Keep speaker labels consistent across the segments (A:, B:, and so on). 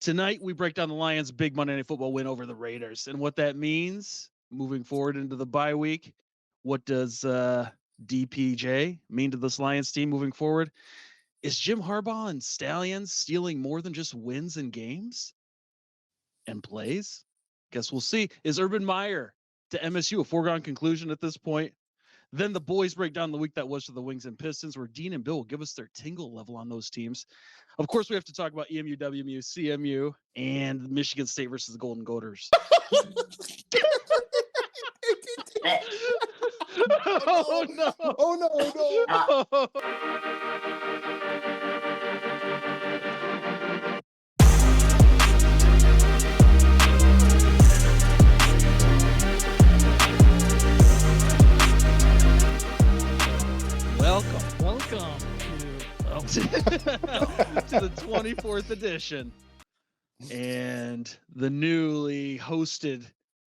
A: Tonight, we break down the Lions' big Monday Night Football win over the Raiders and what that means moving forward into the bye week. What does DPJ mean to this Lions team moving forward? Is Jim Harbaugh and Stallions stealing more than just wins and games and plays? Guess we'll see. Is Urban Meyer to MSU a foregone conclusion at this point? Then the boys break down the week that was to the Wings and Pistons, where Dean and Bill will give us their tingle level on those teams. Of course, we have to talk about EMU, WMU, CMU, and Michigan State versus the Golden Goaters. Oh, no.
B: Oh, no.
A: Welcome to the 24th edition and the newly hosted,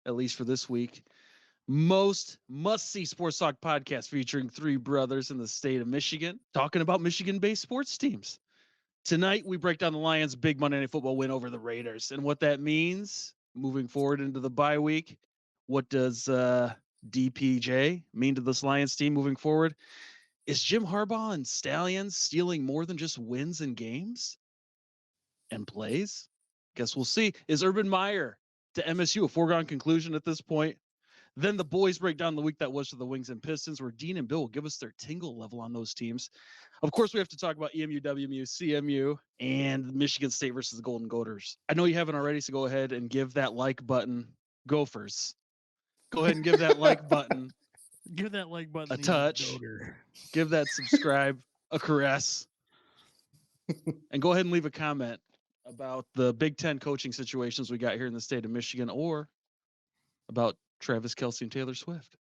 A: at least for this week, most must-see sports talk podcast featuring three brothers in the state of Michigan talking about Michigan-based sports teams. Tonight, we break down the Lions' big Monday Night Football win over the Raiders and what that means moving forward into the bye week. What does DPJ mean to this Lions team moving forward? Is Jim Harbaugh and Stallions stealing more than just wins and games and plays? Guess we'll see. Is Urban Meyer to MSU a foregone conclusion at this point? Then the boys break down the week that was to the Wings and Pistons, where Dean and Bill will give us their tingle level on those teams. Of course, we have to talk about EMU, WMU, CMU, and Michigan State versus the Golden Goaters. I know you haven't already, so go ahead and give that like button. Gophers. Go ahead and give that like button.
C: Give that like button
A: a touch. Give that subscribe a caress. And go ahead and leave a comment about the Big Ten coaching situations we got here in the state of Michigan, or about Travis Kelce and Taylor Swift.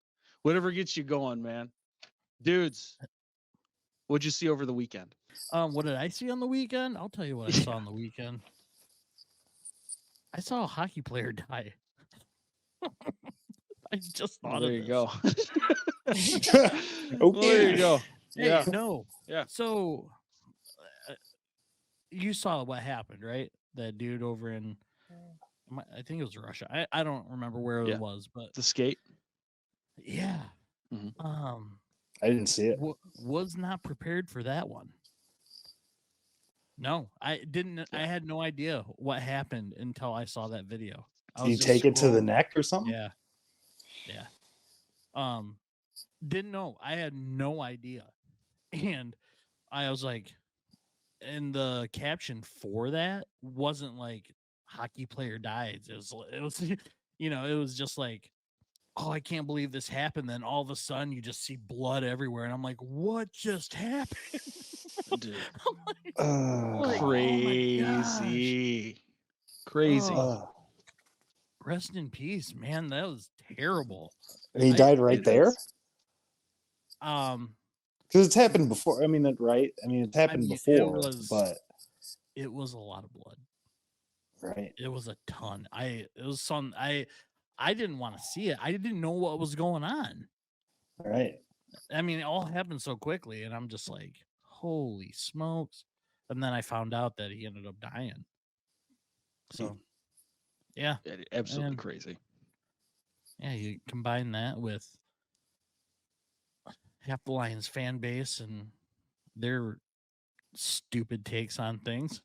A: Whatever gets you going, man. Dudes, what'd you see over the weekend?
C: What did I see on the weekend? I'll tell you what I saw on the weekend. I saw a hockey player die. I just thought
A: there
C: of
A: you
C: this.
A: go.
B: Okay.
A: There you go.
C: Hey,
A: Yeah.
C: no.
A: Yeah.
C: So you saw what happened, right? That dude over in, I think it was Russia. I don't remember where
A: Yeah.
C: it was, but
A: The skate.
C: yeah.
A: Mhm.
B: I didn't see it.
C: Was not prepared for that one. No, I didn't.
A: Yeah.
C: I had no idea what happened until I saw that video.
B: Did you take it to the neck or something?
C: Yeah. Didn't know. I had no idea. And I was like, and the caption for that wasn't like hockey player dies. It was, it was just like, oh, I can't believe this happened. Then all of a sudden you just see blood everywhere. And I'm like, what just happened?
A: Dude.
C: Crazy.
A: Crazy.
C: Rest in peace, man. That was terrible.
B: And he died right there? Because it's happened before. I mean, right? I mean, it's happened before, but
C: it was a lot of blood.
B: Right.
C: It was a ton. I didn't want to see it. I didn't know what was going on.
B: Right.
C: I mean, it all happened so quickly, and I'm just like, holy smokes. And then I found out that he ended up dying. So, yeah.
A: Absolutely crazy.
C: Yeah, you combine that with half the Lions fan base and their stupid takes on things.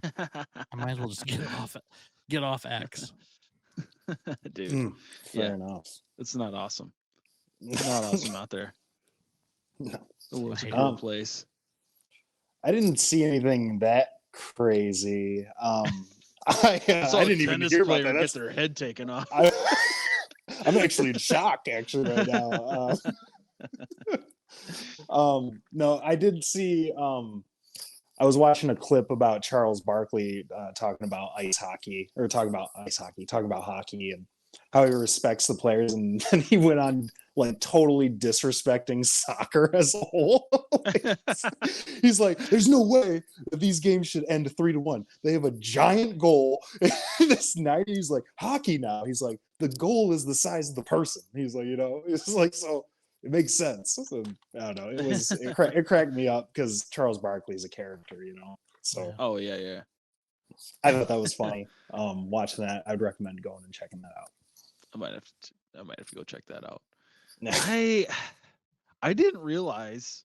C: I might as well just get off X.
A: Dude.
B: Fair enough.
A: It's not awesome. It's not awesome out there.
B: No.
A: The world's a cool place.
B: I didn't see anything that crazy. I didn't even hear about that.
A: Get their head taken off.
B: I'm actually in shock, actually, right now. No, I did see. I was watching a clip about Charles Barkley talking about hockey, and how he respects the players, and then he went on like totally disrespecting soccer as a whole. He's like, "There's no way that these games should end 3-1. They have a giant goal." This night, he's like, "Hockey now." He's like, "The goal is the size of the person." He's like, it's like, so it makes sense. So, I don't know. It cracked me up because Charles Barkley is a character, So.
A: Oh yeah.
B: I thought that was funny. Watching that, I'd recommend going and checking that out.
A: I might have to go check that out.
B: Nice.
A: I didn't realize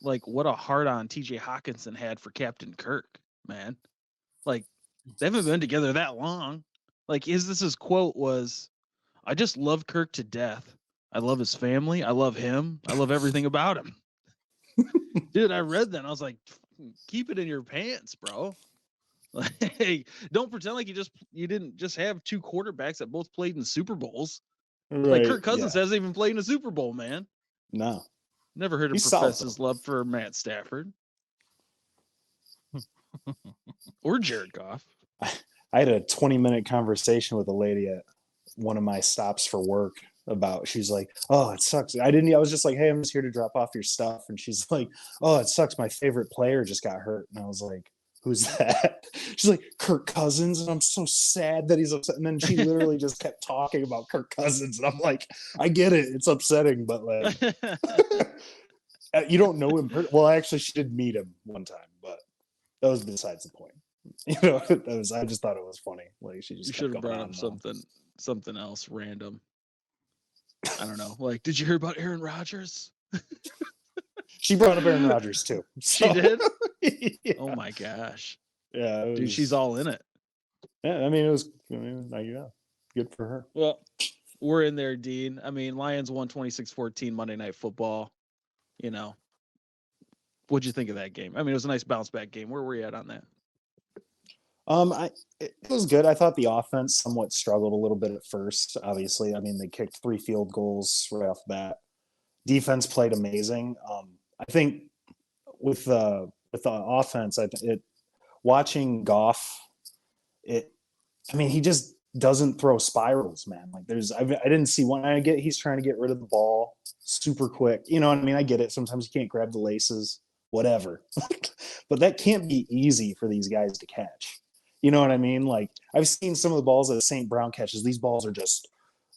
A: like what a hard on TJ Hawkinson had for Captain Kirk, man. Like they haven't been together that long. Like his quote was, "I just love Kirk to death. I love his family. I love him. I love everything about him." Dude, I read that and I was like, keep it in your pants, bro. Like, don't pretend like you didn't just have two quarterbacks that both played in Super Bowls. Like
B: Right?
A: Kirk Cousins
B: Yeah.
A: hasn't even played in a Super Bowl, man.
B: No.
A: Never heard him
B: He's
A: profess
B: solid,
A: his love for Matt Stafford or Jared Goff.
B: I had a 20-minute conversation with a lady at one of my stops for work about, she's like, "Oh, it sucks." I was just like, "Hey, I'm just here to drop off your stuff." And she's like, "Oh, it sucks. My favorite player just got hurt." And I was like, "Who's that?" She's like, "Kirk Cousins." And I'm so sad that he's upset. And then she literally just kept talking about Kirk Cousins. And I'm like, I get it. It's upsetting, but like, you don't know him. Well, actually, she did meet him one time, but that was besides the point. I just thought it was funny. Like she just
A: You
B: kept
A: should have
B: going
A: brought
B: on
A: up
B: and on.
A: something else random. I don't know. Like, did you hear about Aaron Rodgers?
B: She brought up Aaron Rodgers too.
A: She
B: So,
A: did?
B: yeah,
A: Oh my gosh.
B: yeah,
A: Dude, she's all in it.
B: Yeah, I mean, it was. I mean, like, yeah, good for her.
A: Well, we're in there, Dean. I mean, Lions won 26-14 Monday Night Football. You know, what'd you think of that game? I mean, it was a nice bounce back game. Where were you at on that?
B: It was good. I thought the offense somewhat struggled a little bit at first. Obviously, I mean, they kicked 3 field goals right off the bat. Defense played amazing. I think with the offense, watching Goff, I mean, he just doesn't throw spirals, man. Like I didn't see one. I get he's trying to get rid of the ball super quick. You know what I mean? I get it. Sometimes you can't grab the laces, whatever. But that can't be easy for these guys to catch. You know what I mean? Like I've seen some of the balls that St. Brown catches. These balls are just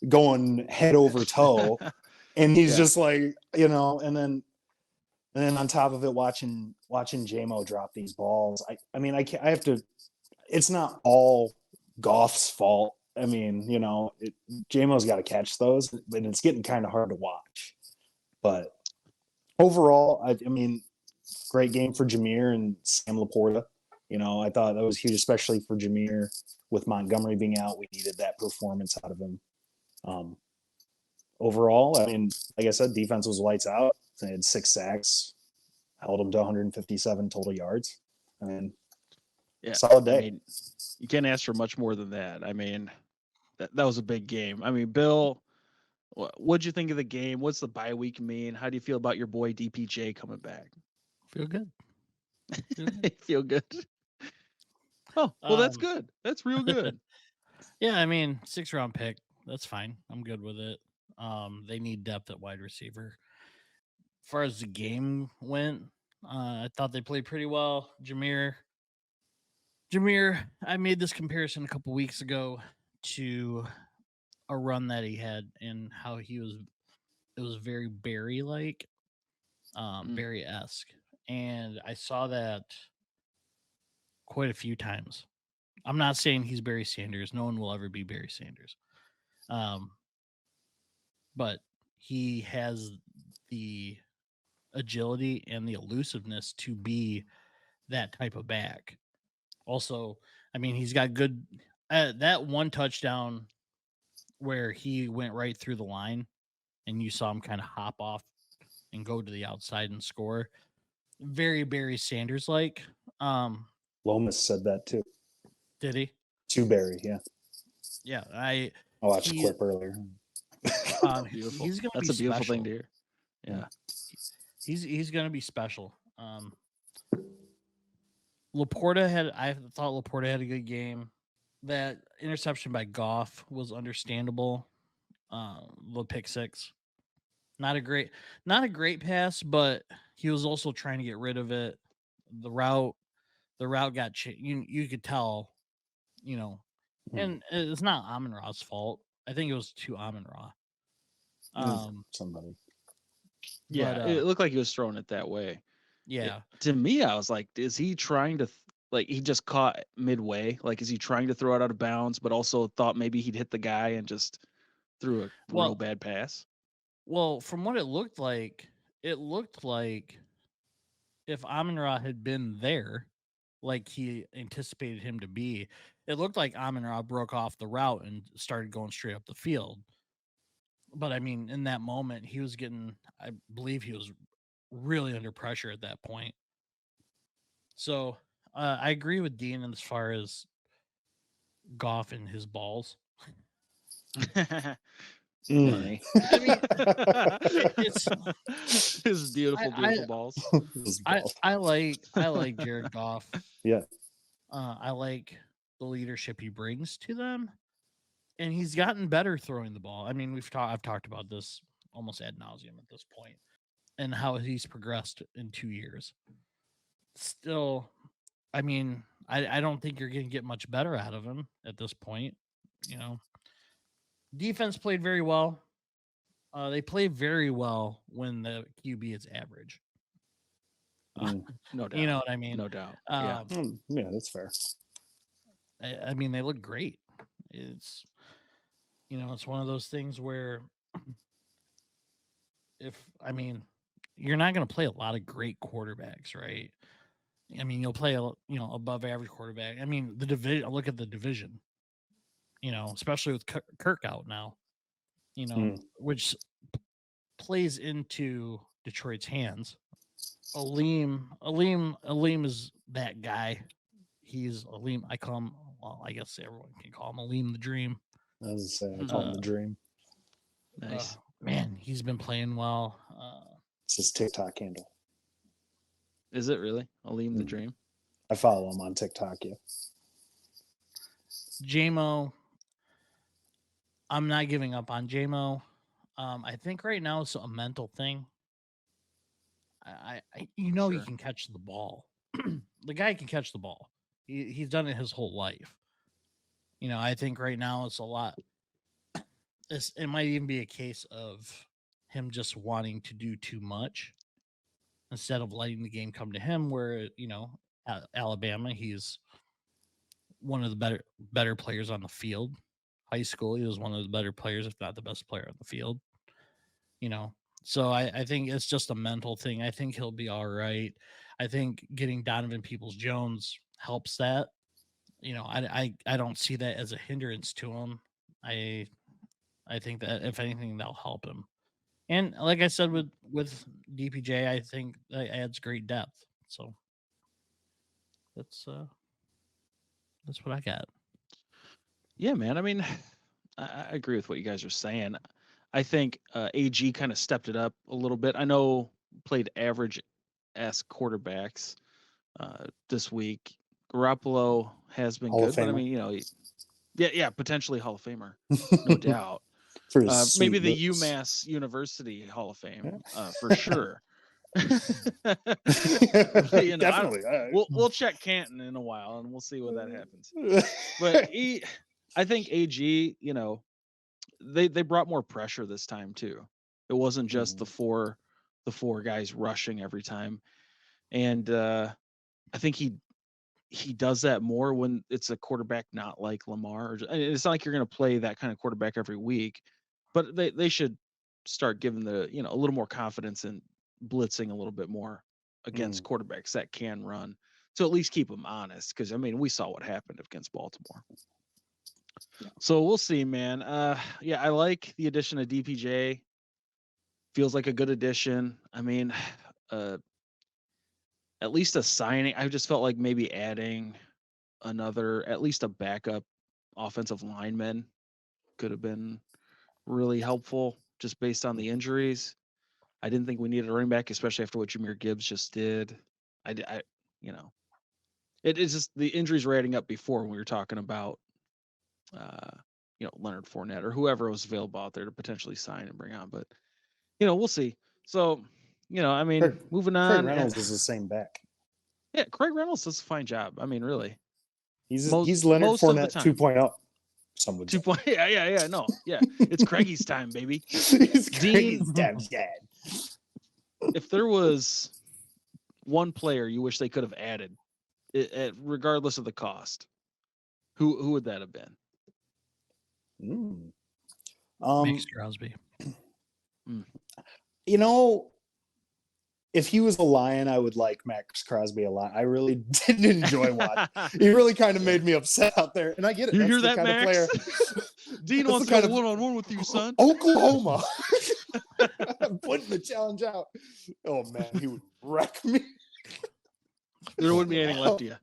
B: going head over toe, and he's just like, and then on top of it, watching JMO drop these balls. I mean, I have to. It's not all Goff's fault. I mean, JMO's got to catch those, and it's getting kind of hard to watch. But overall, I mean, great game for Jameer and Sam Laporta. I thought that was huge, especially for Jameer with Montgomery being out. We needed that performance out of him. Overall, I mean, like I said, defense was lights out. They had 6 sacks, held them to 157 total yards. I mean, solid day.
A: I mean, you can't ask for much more than that. I mean, that was a big game. I mean, Bill, what'd you think of the game? What's the bye week mean? How do you feel about your boy DPJ coming back?
C: Feel good.
A: Feel good. Oh, well, that's good. That's real good.
C: Yeah, I mean, 6th-round pick. That's fine. I'm good with it. They need depth at wide receiver. As far as the game went, I thought they played pretty well. Jameer, I made this comparison a couple weeks ago to a run that he had and how it was very Barry-like, Barry-esque. And I saw that quite a few times. I'm not saying he's Barry Sanders. No one will ever be Barry Sanders. But he has the agility and the elusiveness to be that type of back. Also, I mean, he's got good that one touchdown where he went right through the line and you saw him kind of hop off and go to the outside and score. Very Barry Sanders like.
B: Lomas said that too.
C: Did he?
B: To Barry, yeah.
C: Yeah,
B: I watched a clip earlier.
A: Beautiful.
C: He's gonna
A: That's
C: be
A: a beautiful
C: special.
A: thing to hear. Yeah.
C: He's gonna be special. I thought Laporta had a good game. That interception by Goff was understandable. The pick 6. Not a great pass, but he was also trying to get rid of it. The route got you could tell, and it's not Amon-Ra's fault. I think it was to Amon-Ra.
B: Somebody.
A: Yeah, it looked like he was throwing it that way.
C: Yeah.
A: To me, I was like, is he trying to like he just caught midway? Like, is he trying to throw it out of bounds, but also thought maybe he'd hit the guy and just threw a real
C: Well,
A: bad pass?
C: well, from what it looked like if Amon-Ra had been there, like he anticipated him to be, it looked like Amon-Ra broke off the route and started going straight up the field. But I mean, in that moment, I believe he was really under pressure at that point. So I agree with Dean as far as Goff and his balls.
A: Funny.
C: I mean, it's
A: his beautiful,
C: I
A: beautiful balls.
B: His
C: I
B: balls.
C: I like Jared Goff.
B: Yeah.
C: I like the leadership he brings to them, and he's gotten better throwing the ball. I mean, I've talked about this almost ad nauseum at this point, and how he's progressed in 2 years. Still, I mean, I don't think you're going to get much better out of him at this point. You know, defense played very well. They play very well when the QB is average.
A: No doubt.
C: You know what I mean?
A: No doubt. Yeah.
B: Yeah, that's fair.
C: I mean, they look great. It's it's one of those things where you're not going to play a lot of great quarterbacks, right? I mean, you'll play above average quarterback. I mean, the division. Look at the division. Especially with Kirk out now. Which plays into Detroit's hands. Aleem is that guy. He's Aleem. I call him. Well, I guess everyone can call him Aleem the Dream.
B: I was saying, I call him the Dream.
A: Nice.
C: Man, he's been playing well.
B: It's his TikTok handle.
A: Is it really Aleem the Dream?
B: I follow him on TikTok. Yeah.
C: JMO. I'm not giving up on JMO. I think right now it's a mental thing. He
A: Sure.
C: can catch the ball. The guy can catch the ball. He's done it his whole life. I think right now it's a lot. It might even be a case of him just wanting to do too much instead of letting the game come to him. Where at Alabama, he's one of the better players on the field. High school, he was one of the better players, if not the best player on the field. So I think it's just a mental thing. I think he'll be all right. I think getting Donovan Peoples-Jones helps that. I don't see that as a hindrance to him. I think that if anything, that'll help him. And like I said with DPJ, I think that adds great depth. So that's what I got.
A: Yeah, man. I mean, I agree with what you guys are saying. I think AG kind of stepped it up a little bit. I know played average-ass quarterbacks this week. Garoppolo has been
B: Hall of
A: good, but I
B: Famer.
A: mean, yeah, potentially Hall of Famer, no doubt.
B: For his
A: Maybe
B: sweet
A: the
B: lips.
A: UMass University Hall of Fame for sure.
B: Definitely.
A: We'll check Canton in a while and we'll see when that happens. But I think AG, they brought more pressure this time too. It wasn't just the four guys rushing every time, and I think he does that more when it's a quarterback not like Lamar. It's not like you're going to play that kind of quarterback every week, but they should start giving a little more confidence in blitzing a little bit more against quarterbacks that can run, to at least keep them honest. Because I mean, we saw what happened against Baltimore.
B: Yeah.
A: So we'll see, man. Yeah, I like the addition of DPJ. Feels like a good addition. I mean, at least a signing. I just felt like maybe adding at least a backup offensive lineman could have been really helpful just based on the injuries. I didn't think we needed a running back, especially after what Jahmyr Gibbs just did. It's just the injuries were adding up before when we were talking about, Leonard Fournette or whoever was available out there to potentially sign and bring on. But, we'll see. So, I mean, moving on.
B: Craig Reynolds is the same back.
A: Yeah, Craig Reynolds does a fine job. I mean, really.
B: He's Leonard Fournette 2.0. Some would say.
A: 2.0. Yeah. No, yeah. It's Craigie's time, baby.
B: It's Craigie's time, Dad.
A: If there was one player you wish they could have added regardless of the cost, who would that have been?
C: Max Crosby.
B: You know, if he was a Lion, I would like Max Crosby a lot. I really didn't enjoy watching. He really kind of made me upset out there, and I get it.
A: You
B: That's
A: hear
B: the
A: that,
B: kind of
A: Max?
B: player.
A: Dean
B: That's
A: wants
B: the
A: to
B: kind
A: go
B: of-
A: one-on-one with you, son.
B: Oklahoma. Putting the challenge out. Oh man, he would wreck me.
A: There wouldn't be anything left of you.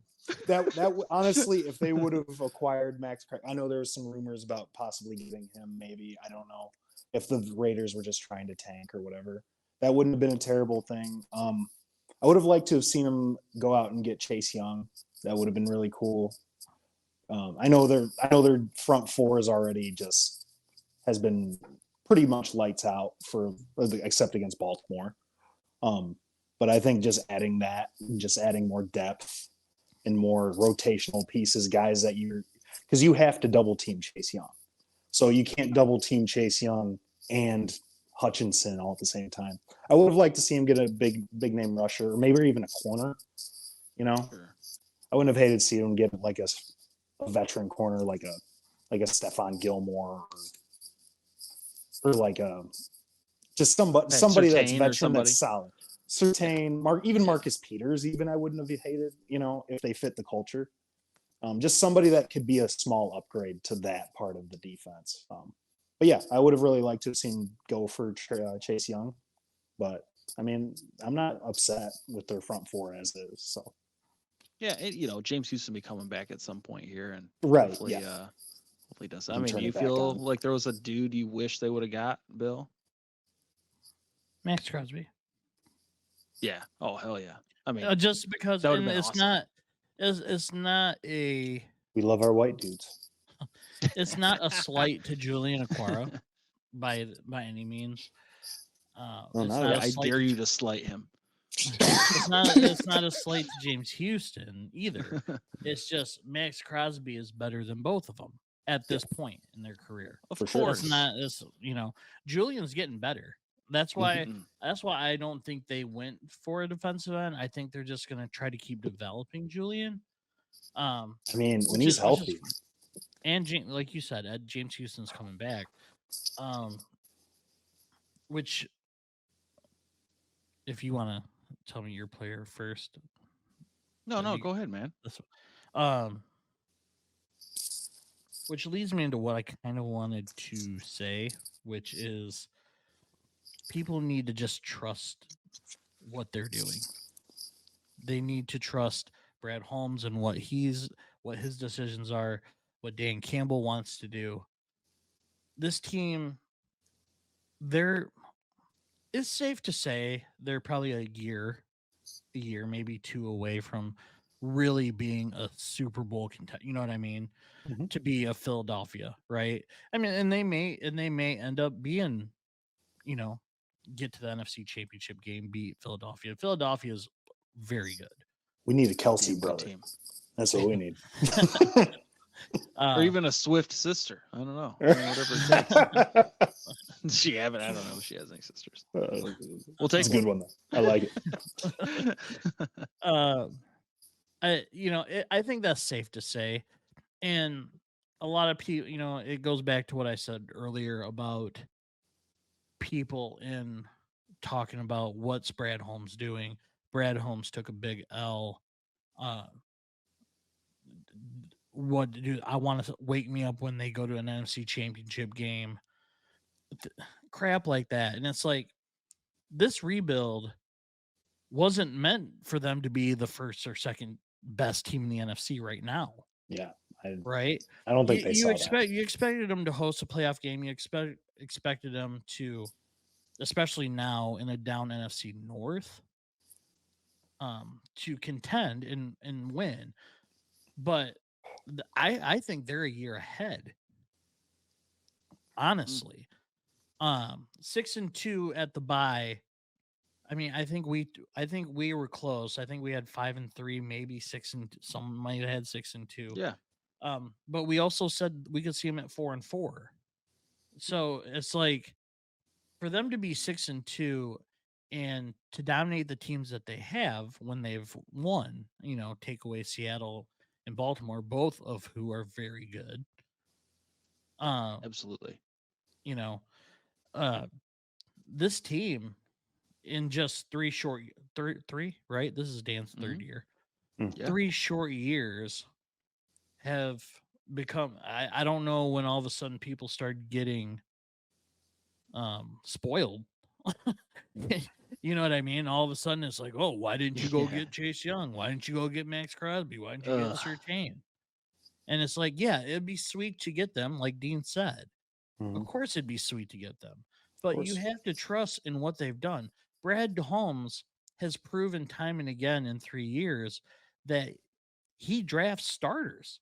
B: Honestly, if they would have acquired Max, I know there was some rumors about possibly getting him. Maybe, I don't know if the Raiders were just trying to tank or whatever. That wouldn't have been a terrible thing. I would have liked to have seen him go out and get Chase Young. That would have been really cool. I know their front four is already has been pretty much lights out except against Baltimore. But I think just adding more depth and more rotational pieces, guys that because you have to double team Chase Young. So you can't double team Chase Young and Hutchinson all at the same time. I would have liked to see him get a big name rusher, or maybe even a corner.
A: Sure.
B: I wouldn't have hated to see him get like a veteran corner, like a Stephon Gilmore, or like just somebody that's veteran that's solid. Certain even Marcus Peters, even I wouldn't have hated, if they fit the culture. Just somebody that could be a small upgrade to that part of the defense. But yeah, I would have really liked to have seen go for Chase Young. But I mean, I'm not upset with their front four as is. So
A: yeah, James Houston be coming back at some point here, and
B: hopefully,
A: hopefully does. I mean, do you feel like there was a dude you wish they would have got, Bill?
C: Max Crosby.
A: Yeah. Oh hell yeah. I mean,
C: just because it's
A: awesome.
C: it's not a.
B: We love our white dudes.
C: It's not a slight to Julian Aquara by any means.
A: I dare you to slight him.
C: It's not a slight to James Houston either. It's just Max Crosby is better than both of them at this point in their career.
A: Of course.
C: It's not Julian's getting better. That's why I don't think they went for a defensive end. I think they're just gonna try to keep developing Julian.
B: I mean, when he's healthy.
C: And like you said, James Houston's coming back. Which, if you want to tell me your player first.
A: No, go ahead, man.
C: Which leads me into what I kind of wanted to say, which is people need to just trust what they're doing. They need to trust Brad Holmes and what his decisions are, what Dan Campbell wants to do. This team, it's safe to say they're probably a year, maybe two away from really being a Super Bowl contender. You know what I mean?
B: Mm-hmm.
C: To be a Philadelphia, right? I mean, and they may end up being, get to the NFC Championship game, beat Philadelphia. Philadelphia is very good.
B: We need a Kelsey brother. Team. That's what we need.
A: Or even a Swift sister. I don't know. Whatever it takes. She I don't know if she has any sisters. We'll take
B: a good one though. I like
C: it. I think that's safe to say. And a lot of people, it goes back to what I said earlier about people in talking about what's Brad Holmes doing. Brad Holmes took a big L. What do I want to wake me up when they go to an NFC Championship game? Crap like that. And it's like, this rebuild wasn't meant for them to be the first or second best team in the NFC right now.
B: Yeah.
C: Right?
B: I don't think you
C: expected them to host a playoff game. You expected them to, especially now in a down NFC North, to contend and win. But I think they're a year ahead. Honestly. 6-2 at the bye. I mean, I think we were close. I think we had 5-3, maybe 6 and some might have had 6-2.
A: Yeah.
C: But we also said we could see them at 4-4. So it's like, for them to be 6-2 And to dominate the teams that they have when they've won, take away Seattle and Baltimore, both of who are very good.
A: Absolutely.
C: You know, uh, this team in just three, right? This is Dan's third
A: Mhm.
C: year.
A: Yeah.
C: 3 short years have become. I don't know when all of a sudden people started getting spoiled. You know what I mean? All of a sudden it's like, oh, why didn't you go
A: Yeah.
C: get Chase Young? Why didn't you go get Max Crosby? Why didn't you get
A: Ugh.
C: Surtain? And it's like, yeah, it'd be sweet to get them, like Dean said. Of
B: Mhm.
C: course it'd be sweet to get them.
B: Of
C: But you
B: course.
C: have to trust in what they've done. Brad Holmes has proven time and again in 3 years that he drafts starters.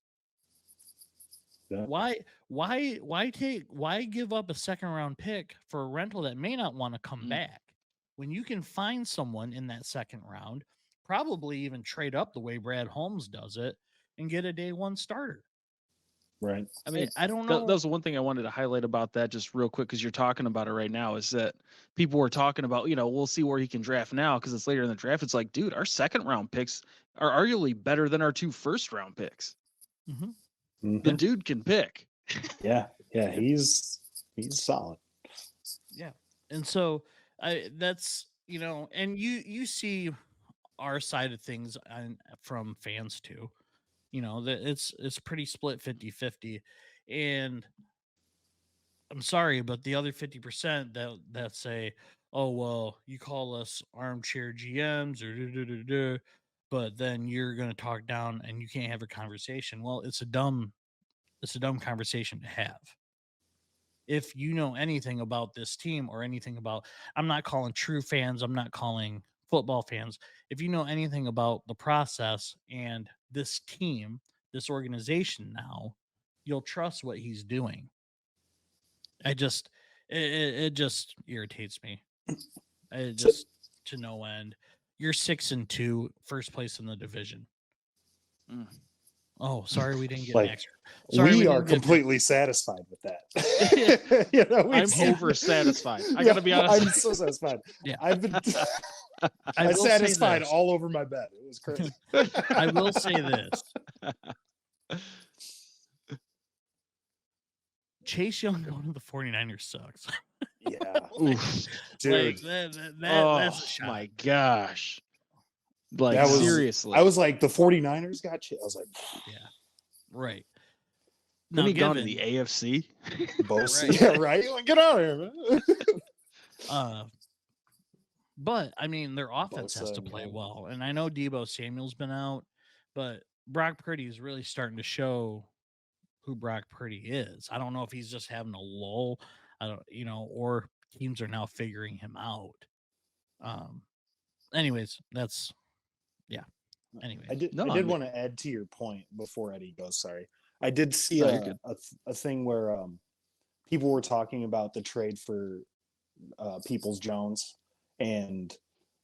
B: Yeah.
C: Why give up a second round pick for a rental that may not want to come
A: Mm.
C: back when you can find someone in that second round, probably even trade up the way Brad Holmes does it and get a day one starter.
B: Right.
A: I mean,
C: I don't
A: that
C: know.
A: was the one thing I wanted to highlight about that just real quick because you're talking about it right now is that people were talking about, we'll see where he can draft now because it's later in the draft. It's like, dude, our second round picks are arguably better than our 2 first round picks.
C: Mhm.
A: The
B: Mhm.
A: dude can pick.
B: Yeah. He's solid.
C: Yeah. And so that's, and you see our side of things from fans too. That it's pretty split 50-50. And I'm sorry, but the other 50% that say, "Oh well, you call us armchair GMs or but then you're going to talk down and you can't have a conversation." Well, it's a dumb conversation to have. If you know anything about this team or anything about, I'm not calling true fans, I'm not calling football fans. If you know anything about the process and this team, this organization now, you'll trust what he's doing. I just it just irritates me. It
B: So,
C: just to no end. You're 6-2, first place in the division.
A: Mm.
C: Oh, sorry we didn't get
B: like,
C: Max. Sorry
B: we
C: we
B: are
C: didn't get Max.
B: completely satisfied with that.
A: I'm over satisfied. I got to be honest.
B: I'm so satisfied.
C: Yeah.
B: I've been
C: I will say
B: satisfied
C: this.
B: all over my bed. It was crazy.
C: I will say this. Chase Young going to the 49ers sucks.
B: Yeah.
A: Oof.
B: Dude.
C: That's a shot.
A: My gosh. Like,
B: That was
A: seriously.
B: I was like, the 49ers got you. I was like,
C: Yeah. Right.
A: Then
C: Now,
A: he gone to the
C: given,
A: AFC.
B: Bosa.
C: Right.
B: Yeah, right. Like, get out of here, man.
C: but I mean, their offense has
B: Bosa
C: to
B: and
C: play
B: him.
C: well. And I know Debo Samuel's been out, but Brock Purdy is really starting to show who Brock Purdy is. I don't know if he's just having a lull. I don't, or teams are now figuring him out. Anyways, that's yeah. Anyways,
B: I did
A: No, I mean,
B: want to add to your point before Eddie goes. Sorry. I did see
A: no, you're good.
B: a thing where people were talking about the trade for Peoples Jones, and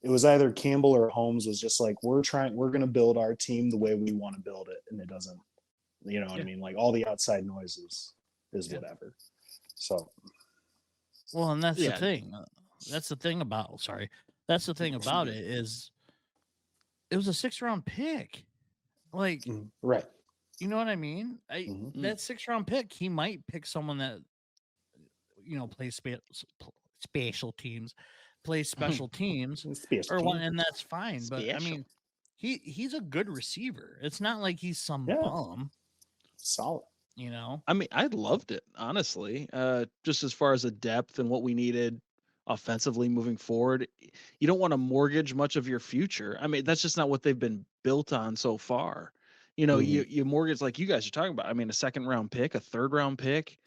B: it was either Campbell or Holmes was just like, we're going to build our team the way we want to build it, and it doesn't, you know what I mean? Like, all the outside noises is whatever. So,
C: well, and that's
A: Yeah.
C: the thing. That's the thing about. Sorry, that's the thing about it is, it was a 6th-round pick. Like,
B: right.
C: you know what I mean?
B: Mhm.
C: That 6th-round pick, he might pick someone that plays special teams, plays special teams,
B: Special
C: or one,
B: team.
C: and that's fine. But I
A: Special.
C: mean, he's a good receiver. It's not like he's some
B: Yeah.
C: bum.
B: Solid.
A: I mean, I loved it, honestly. Just as far as the depth and what we needed offensively moving forward. You don't want to mortgage much of your future. I mean, that's just not what they've been built on so far. You mortgage, like you guys are talking about. I mean, a second round pick, a third round pick,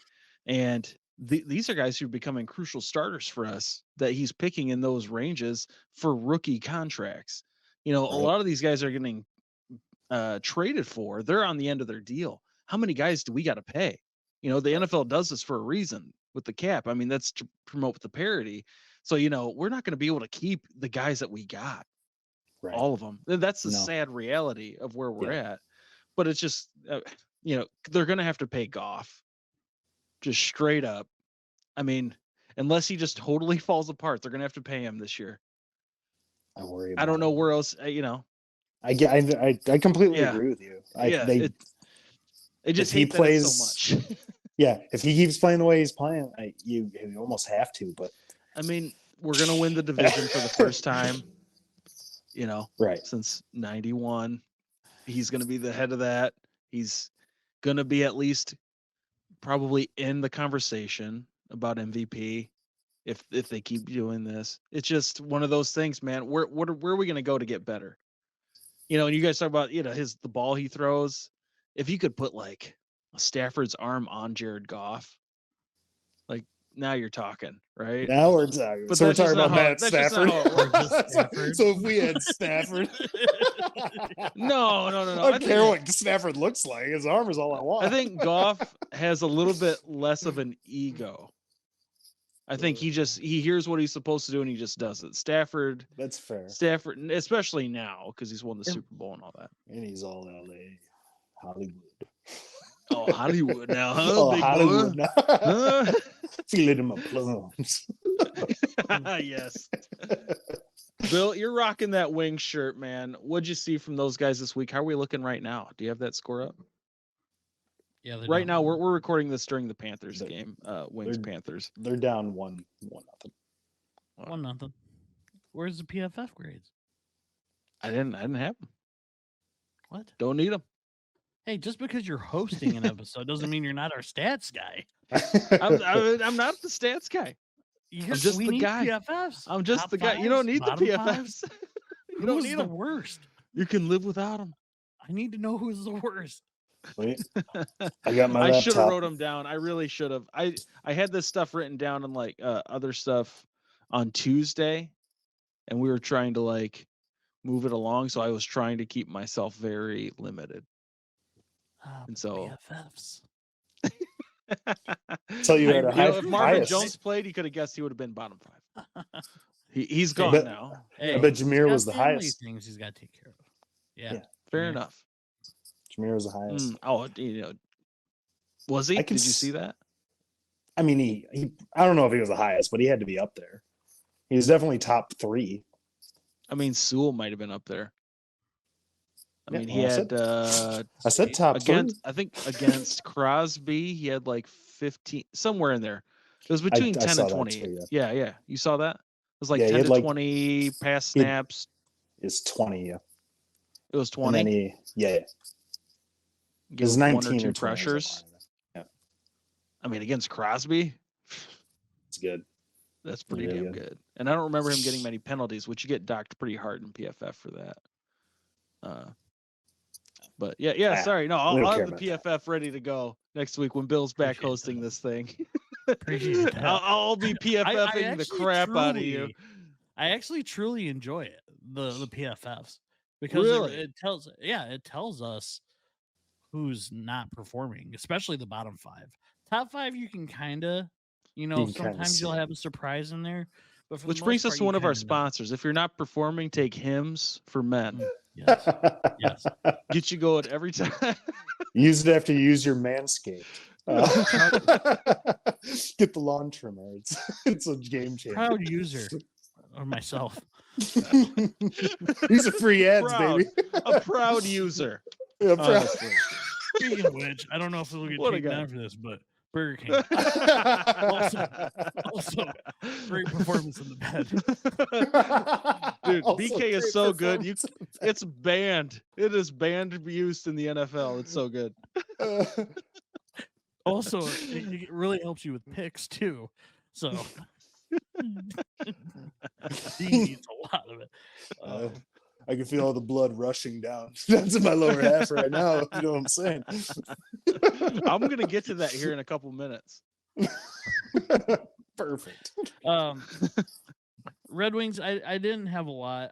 A: and these are guys who are becoming crucial starters for us that he's picking in those ranges for rookie contracts. A lot of these guys are getting traded for. They're on the end of their deal. How many guys do we got to pay? The NFL does this for a reason with the cap. I mean, that's to promote the parity. So, we're not going to be able to keep the guys that we got, all of them. That's the sad reality of where we're at. But it's just, they're going to have to pay Goff just straight up. I mean, unless he just totally falls apart, they're going to have to pay him this year.
B: I worry.
A: I don't know
B: about it.
A: where else.
B: I completely
A: Yeah.
B: agree with you.
A: I just
B: if he
A: hate that it's so
B: plays,
A: much.
B: yeah, if he keeps playing the way he's playing, you almost have to. But
A: I mean, we're gonna win the division for the first time,
B: right,
A: since '91. He's gonna be the head of that. He's gonna be at least probably in the conversation about MVP if they keep doing this. It's just one of those things, man. Where are we gonna go to get better? And you guys talk about the ball he throws. If you could put like Stafford's arm on Jared Goff, like now you're talking, right?
B: now we're talking.
A: But
B: So we're
A: that's just
B: talking about
A: not how
B: Matt
A: that's just not
B: Stafford.
A: how it
C: Or
A: works.
C: just Stafford.
B: So if we had Stafford,
A: No.
B: I don't care what Stafford looks like. His arm is all I want.
A: I think Goff has a little bit less of an ego. I think he hears what he's supposed to do and he just does it. Stafford,
B: That's fair.
A: especially now because he's won the Super Bowl and all that.
B: And he's all LA, Hollywood.
A: Oh, Hollywood now, huh?
B: Oh,
A: big
B: Hollywood
A: boy?
B: now.
A: Huh?
B: Feel it in my plums.
A: Yes. Bill, you're rocking that Wings shirt, man. What'd you see from those guys this week? How are we looking right now? Do you have that score up?
C: Yeah,
A: Right now, we're recording this during the Panthers game. Wings Panthers.
B: They're down 1-0.
C: 1-0. Where's the PFF grades?
A: I didn't have them.
C: What?
A: Don't need them.
C: Hey, just because you're hosting an episode doesn't mean you're not our stats guy.
A: I'm not the stats guy. I'm just
C: we
A: the
C: need
A: guy.
C: PFFs.
A: I'm just
C: Top
A: the guy. You
C: fives,
A: don't need the
C: bottom fives.
A: PFFs. You don't
C: Who's
A: need
C: the
A: them.
C: worst?
A: You can live without them.
C: I need to know who's the worst.
B: Wait, I got my
A: I should have
B: laptop.
A: wrote them down. I really should have. I had this stuff written down and like other stuff on Tuesday, and we were trying to like move it along. So I was trying to keep myself very limited. And so
C: PFFs.
B: Tell you at a high,
A: if Marvin
B: highest.
A: Jones played, he could have guessed he would have been bottom 5. He's gone now.
C: Hey,
B: I bet
C: he's
B: Jameer
C: got
B: was the
C: family
B: highest.
C: Things he's got to take care of. Yeah.
A: Fair
C: Yeah.
A: enough.
B: Jameer was the highest.
A: Was he?
B: I can
A: Did you see that?
B: I mean, he I don't know if he was the highest, but he had to be up there. He was definitely top 3.
A: I mean, Sewell might have been up there. I mean, he
B: well,
A: had.
B: I said top 3.
A: I think against Crosby, he had like 15, somewhere in there. It was between 10
B: saw
A: and
B: that
A: 20.
B: too,
A: Yeah. You saw that? It was like
B: Yeah, he
A: 10
B: had
A: to
B: like-
A: 20 pass snaps.
B: Is 20, yeah.
A: It was
B: And then
A: 20.
B: it
A: Give
B: was
A: one
B: 19
A: or two
B: or 20.
A: pressures.
B: Yeah,
A: I mean, against Crosby,
B: it's good.
A: that's pretty
B: Really
A: damn
B: good.
A: good. And I don't remember him getting many penalties, which you get docked pretty hard in PFF for that. But yeah. Sorry, no, I'll
B: don't
A: have
B: care
A: the
B: about
A: PFF ready to go next week when Bill's back
C: Appreciate
A: hosting
C: that.
A: this thing.
C: Appreciate that.
A: I'll be PFFing the
C: actually
A: crap out of you.
C: I actually truly enjoy it, the PFFs, because
A: Really?
C: it tells us who's not performing, especially the bottom 5. Top 5 you can kind of, sometimes you'll
B: see.
C: have a surprise in there. But for
A: Which
C: the
A: brings
C: most
A: us
C: part,
A: to
C: you
A: one of our
C: kinda know.
A: sponsors. If you're not performing, take Hymns for Men.
C: Yes. Yes.
A: Get you going every time.
B: Use it after you use your Manscaped. Get the lawn trimmer. It's a game changer.
C: Proud user or myself.
B: These are free ads,
A: Proud.
B: baby.
A: A proud user.
B: Yeah, proud.
A: Honestly.
C: Speaking of which, I don't know if it'll get
A: What a
C: taken
A: guy.
C: down for this, but Burger King. Also, great performance in the bed.
A: Dude,
B: Also
A: BK is
B: great
A: so good.
B: performance.
A: It's banned. It is banned use in the NFL. It's so good.
C: Also, it really helps you with picks too. So he needs a lot of it.
B: I can feel all the blood rushing down. That's in my lower half right now. You know what I'm saying?
A: I'm gonna get to that here in a couple minutes.
B: Perfect.
C: Red Wings, I didn't have a lot.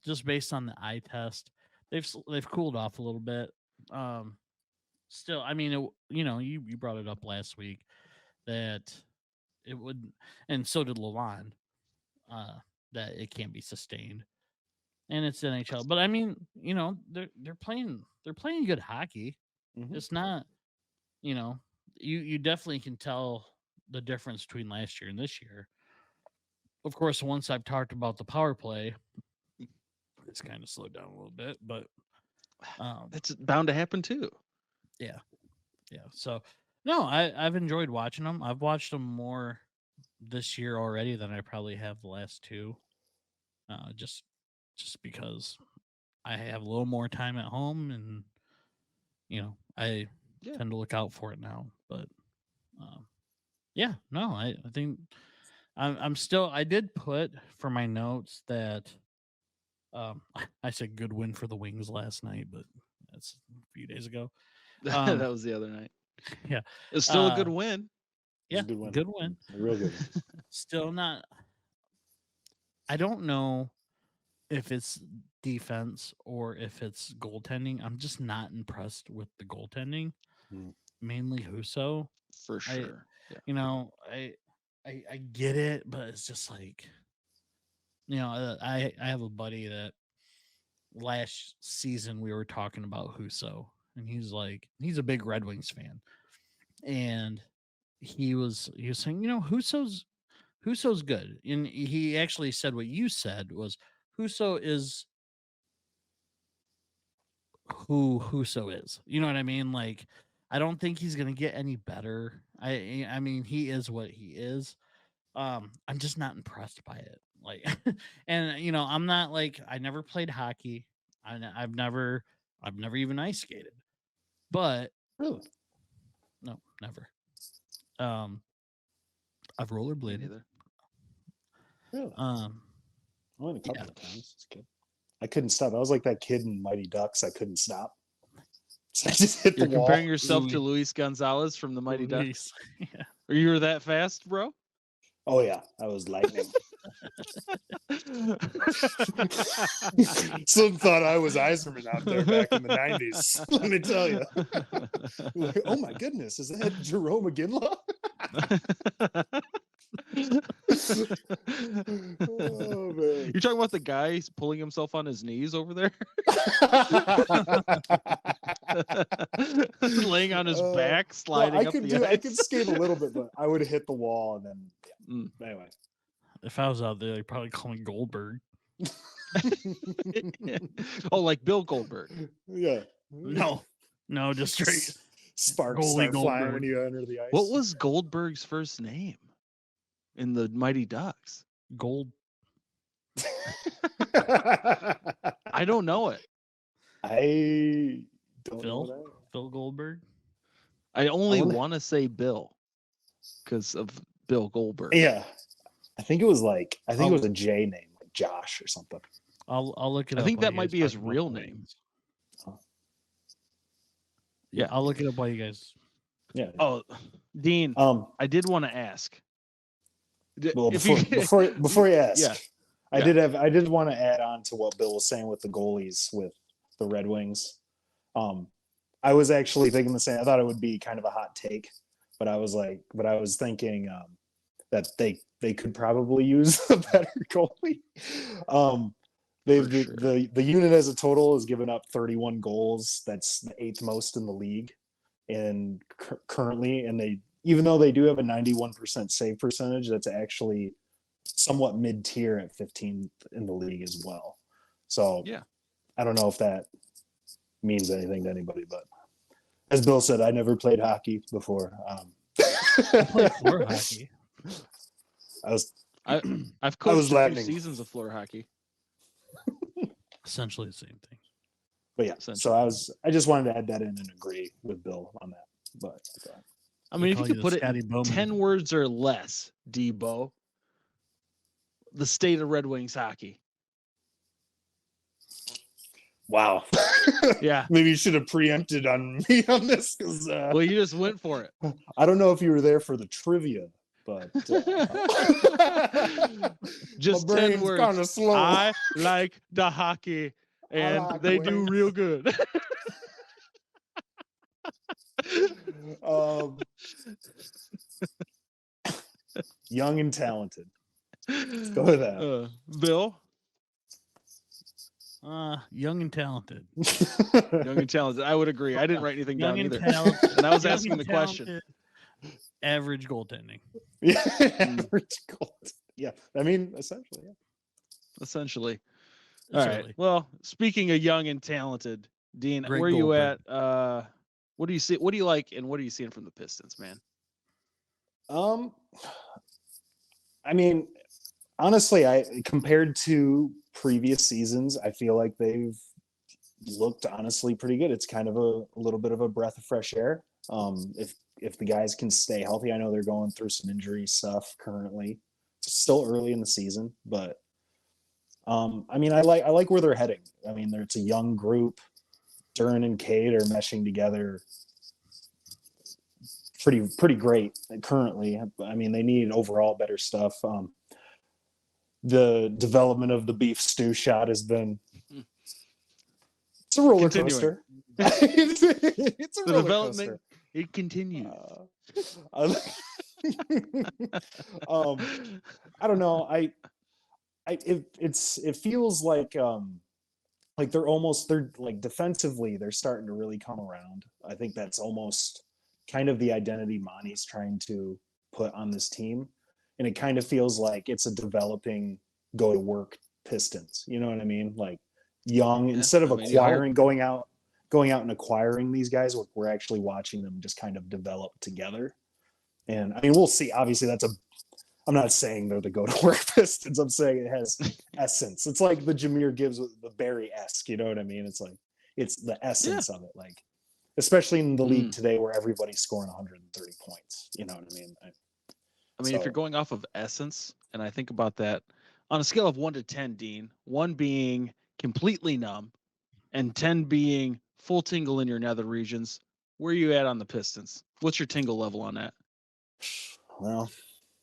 C: Just based on the eye test, they've cooled off a little bit. Still, I mean, you brought it up last week that it would, and so did Lalonde, that it can't be sustained, and it's NHL. But I mean, they're playing good hockey.
B: Mhm.
C: It's not, you definitely can tell the difference between last year and this year. Of course, once I've talked about the power play, it's kind of slowed down a little bit, but
A: That's bound to happen too.
C: yeah. So no, I've enjoyed watching them. I've watched them more this year already than I probably have the last two. Just because I have a little more time at home, and I tend to look out for it now. But yeah, no, I think I'm still. I did put for my notes that I said good win for the Wings last night, but that's a few days ago.
A: That was the other night.
C: Yeah,
A: It's still a good win.
C: Yeah,
B: a good win.
C: good win.
B: A real good one.
C: Still not. I don't know if it's defense or if it's goaltending. I'm just not impressed with the goaltending. Mainly Husso.
A: For sure.
C: I get it, but it's just like, I have a buddy that last season we were talking about Husso, and he's a big Red Wings fan, and he was saying, Husso's good, and he actually said what you said was Husso is who Husso is. You know what I mean? Like, I don't think he's gonna get any better. I mean, he is what he is. I'm just not impressed by it. Like, and I'm not like, I never played hockey. I've never even ice skated. But
B: Really?
C: no, never. I've rollerbladed.
A: Either.
B: Really? Only a couple
C: yeah.
B: of times. It's good. I couldn't stop. I was like that kid in Mighty Ducks. I couldn't stop. So I just hit
A: You're
B: the wall.
A: comparing yourself to Luis Gonzalez from the Mighty Ducks.
C: Yeah.
A: Or you were that fast, bro?
B: Oh yeah, I was lightning. Some thought I was Eiserman out there back in the 90s. Let me tell you. Like, oh my goodness, is that Jerome McGinley? Oh, man.
A: You're talking about the guy pulling himself on his knees over there? Laying on his back, sliding up the ice.
B: I could skate a little bit, but I would have hit the wall and then anyway.
C: If I was out there, they'd probably call me Goldberg.
A: Oh, like Bill Goldberg.
B: Yeah.
C: No, just straight
B: sparks
C: Goalie
B: start flying
C: Goldberg.
B: when you enter the ice.
A: What was Goldberg's first name in the Mighty Ducks?
C: Gold.
A: I don't know it.
B: I don't know
C: Phil? Phil Goldberg?
A: I only want to say Bill because of Bill Goldberg.
B: Yeah. I think it was it was a J name, like Josh or something.
C: I'll look it up.
A: I think
C: while
A: that
C: you
A: might
C: guys
A: be his
C: talk about
A: real
C: the
A: name.
C: Wings.
A: Yeah,
C: I'll look it up while you guys.
B: Yeah.
A: Oh, Dean, I did want to ask.
B: Well, before you ask,
A: yeah.
B: I did want to add on to what Bill was saying with the goalies with the Red Wings. I was actually thinking the same. I thought it would be kind of a hot take, but I was thinking that they could probably use a better goalie. The unit as a total has given up 31 goals. That's the 8th most in the league, and currently, and even though they do have a 91% save percentage, that's actually somewhat mid-tier at 15th in the league as well. So
A: yeah,
B: I don't know if that means anything to anybody, but as Bill said, I never played hockey before.
C: I played floor hockey.
A: I've coached a
B: laughing.
A: few seasons of floor hockey.
C: Essentially the same thing.
B: But yeah, so I just wanted to add that in and agree with Bill on that. But
A: I mean, if you could put it in
C: Bowman.
A: 10 words or less, Debo, the state of Red Wings hockey.
B: Wow.
A: Yeah.
B: Maybe you should have preempted on me on this because
A: well, you just went for it.
B: I don't know if you were there for the trivia, but
A: just 10 words.
B: Kind of slow.
A: I like the hockey, and
B: like
A: they
B: Wings.
A: do real good.
B: Young and talented. Let's go with that.
A: Bill?
C: Young and talented.
A: Young and talented. I would agree. I didn't write anything
C: Young
A: down
C: and
A: either.
C: talented.
A: And I was
C: Young
A: asking
C: and
A: the question.
C: Average goaltending.
B: Yeah, average gold. Yeah, I mean, essentially, yeah.
A: Essentially.
C: It's
A: All right.
C: early.
A: Well, speaking of young and talented, Dean,
C: Greg
A: where are you at?
C: Goldberg.
A: What do you see? What do you like, and what are you seeing from the Pistons, man?
B: Um, I mean, honestly, I compared to previous seasons, I feel like they've looked honestly pretty good. It's kind of a little bit of a breath of fresh air. If the guys can stay healthy, I know they're going through some injury stuff currently. It's still early in the season, but I mean, I like where they're heading. I mean, it's a young group. Duran and Cade are meshing together pretty great currently. I mean, they need overall better stuff. The development of the beef stew shot has been it's a roller
A: Continuing.
B: coaster. It's a
A: The
B: roller
A: development
B: coaster.
A: it continues.
B: Uh, I don't know. It feels like they're like defensively they're starting to really come around. I think that's almost kind of the identity Monty's trying to put on this team, and it kind of feels like it's a developing go to work Pistons. You know what I mean? Like young
A: Yeah,
B: instead of
A: I mean, you hope.
B: acquiring going out and acquiring these guys, we're actually watching them just kind of develop together. And I mean, we'll see. Obviously, I'm not saying they're the go to work Pistons. I'm saying it has essence. It's like the Jameer Gibbs with the Barry esque. You know what I mean? It's like it's the
A: Yeah.
B: essence of it. Like especially in the league today where everybody's scoring 130 points. You know what I mean?
A: I mean, if you're going off of essence, and I think about that on a scale of 1 to 10, Dean, 1 being completely numb and 10 being full tingle in your nether regions, where are you at on the Pistons? What's your tingle level on that?
B: Well,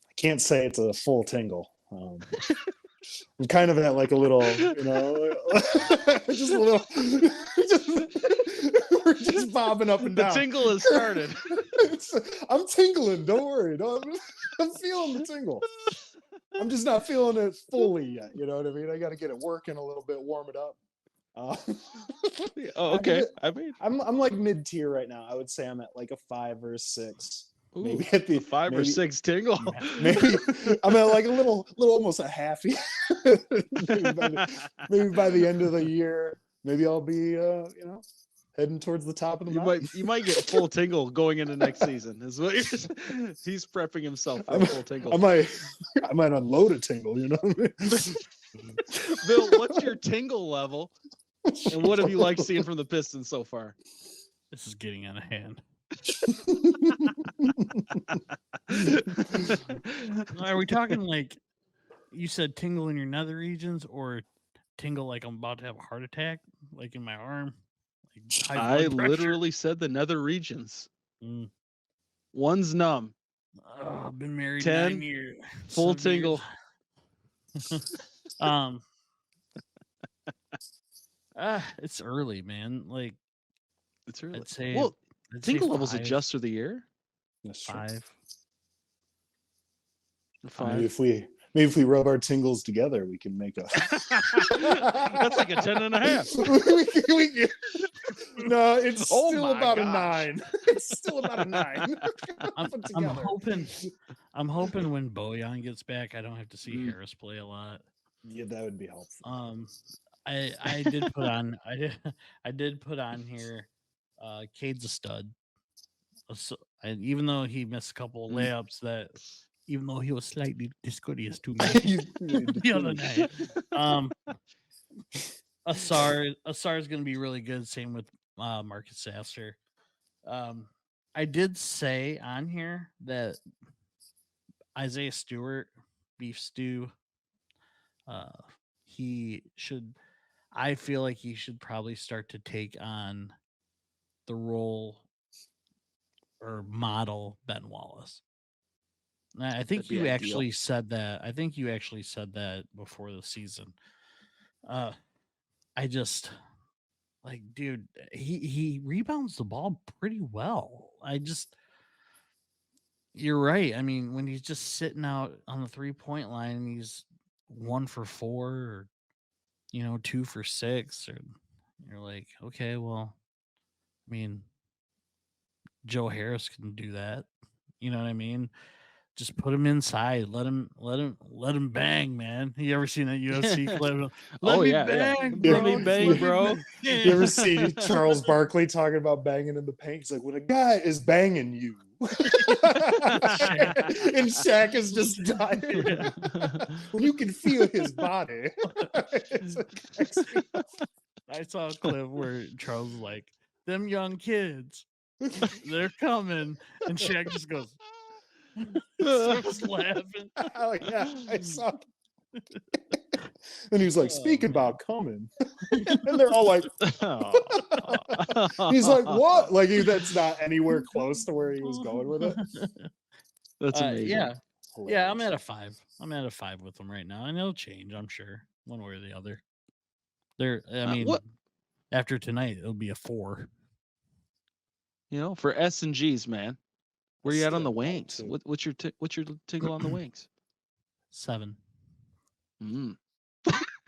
B: I can't say it's a full tingle. I'm kind of at like a little, you know, just a little. We're just bobbing up and
A: The
B: down.
A: tingle has started.
B: I'm tingling. Don't worry. I'm feeling the tingle. I'm just not feeling it fully yet. You know what I mean? I got to get it working a little bit, warm it up.
A: Oh, okay. I mean,
B: I'm like mid tier right now. I would say I'm at like a 5 or a 6.
A: ooh,
B: Maybe at the
A: 5 or 6 tingle.
B: maybe I'm at like a little almost a halfy. maybe by the end of the year, maybe I'll be you know, heading towards the top of the mountain.
A: You might get full tingle going into next season. Is what he's prepping himself for a full tingle.
B: I might unload a tingle, you know what I mean?
A: Bill, what's your tingle level? And what have you liked seeing from the Pistons so far?
C: This is getting out of hand. Are we talking like you said tingle in your nether regions or tingle like I'm about to have a heart attack, like in my arm? Like high
A: I
C: blood pressure?
A: literally said the nether regions.
C: Mm.
A: 1's numb.
C: Oh, I've been married
A: 10,
C: 9 years.
A: full
C: 7
A: tingle.
C: years. It's early, man. Like
A: It's really
C: I'd say
A: well.
C: I'd say
A: Tingle levels
C: 5,
A: adjust through the year.
B: That's true.
C: 5.
B: Maybe if we rub our tingles together, we can make a.
A: That's like a 10.5.
B: No, it's
A: Oh
B: still
A: my
B: about a
A: gosh.
B: 9. It's still about a 9.
C: I'm hoping when Bojan gets back, I don't have to see
A: Mm.
C: Harris play a lot.
B: Yeah, that would be helpful.
C: I did put on I did put on here. Cade's a stud. And even though he missed a couple of layups, that even though he was slightly discourteous to me the other night, Asar is going to be really good. Same with Marcus Sasser. I did say on here that Isaiah Stewart, beef stew, he should. I feel like he should probably start to take on the role or model Ben Wallace. I think
A: That'd be
C: you
A: ideal.
C: actually said that. I think you actually said that before the season. I just like, dude, he rebounds the ball pretty well. You're right. I mean, when he's just sitting out on the 3-point line and he's 1 for 4 or 2 for 6, or you're like, okay, well, I mean, Joe Harris can do that. You know what I mean? just put him inside. Let him bang, man. You ever seen that UFC clip? Let
A: Oh,
C: me
A: yeah, yeah.
C: bang,
A: Let
C: bro.
A: me bang, bro.
B: You ever see Charles Barkley talking about banging in the paint? He's like, when a guy is banging you, and Shaq is just dying. When you can feel his body. It's like,
C: I saw a clip where Charles was like, them young kids, they're coming. And Shaq just goes, starts laughing.
B: oh yeah, I saw. And he's like, speaking about coming, and they're all like, he's like, what? Like that's not anywhere close to where he was going with it.
A: That's amazing.
C: Yeah, I'm
B: Hilarious.
C: at a 5. I'm at a 5 with them right now, and it'll change, I'm sure, one way or the other. I mean,
A: what
C: after tonight, it'll be a 4.
A: for S and G's, man. Where you at on the
B: Still
A: wings?
B: too.
A: What's your tingle on the wings?
C: 7.
A: Mm.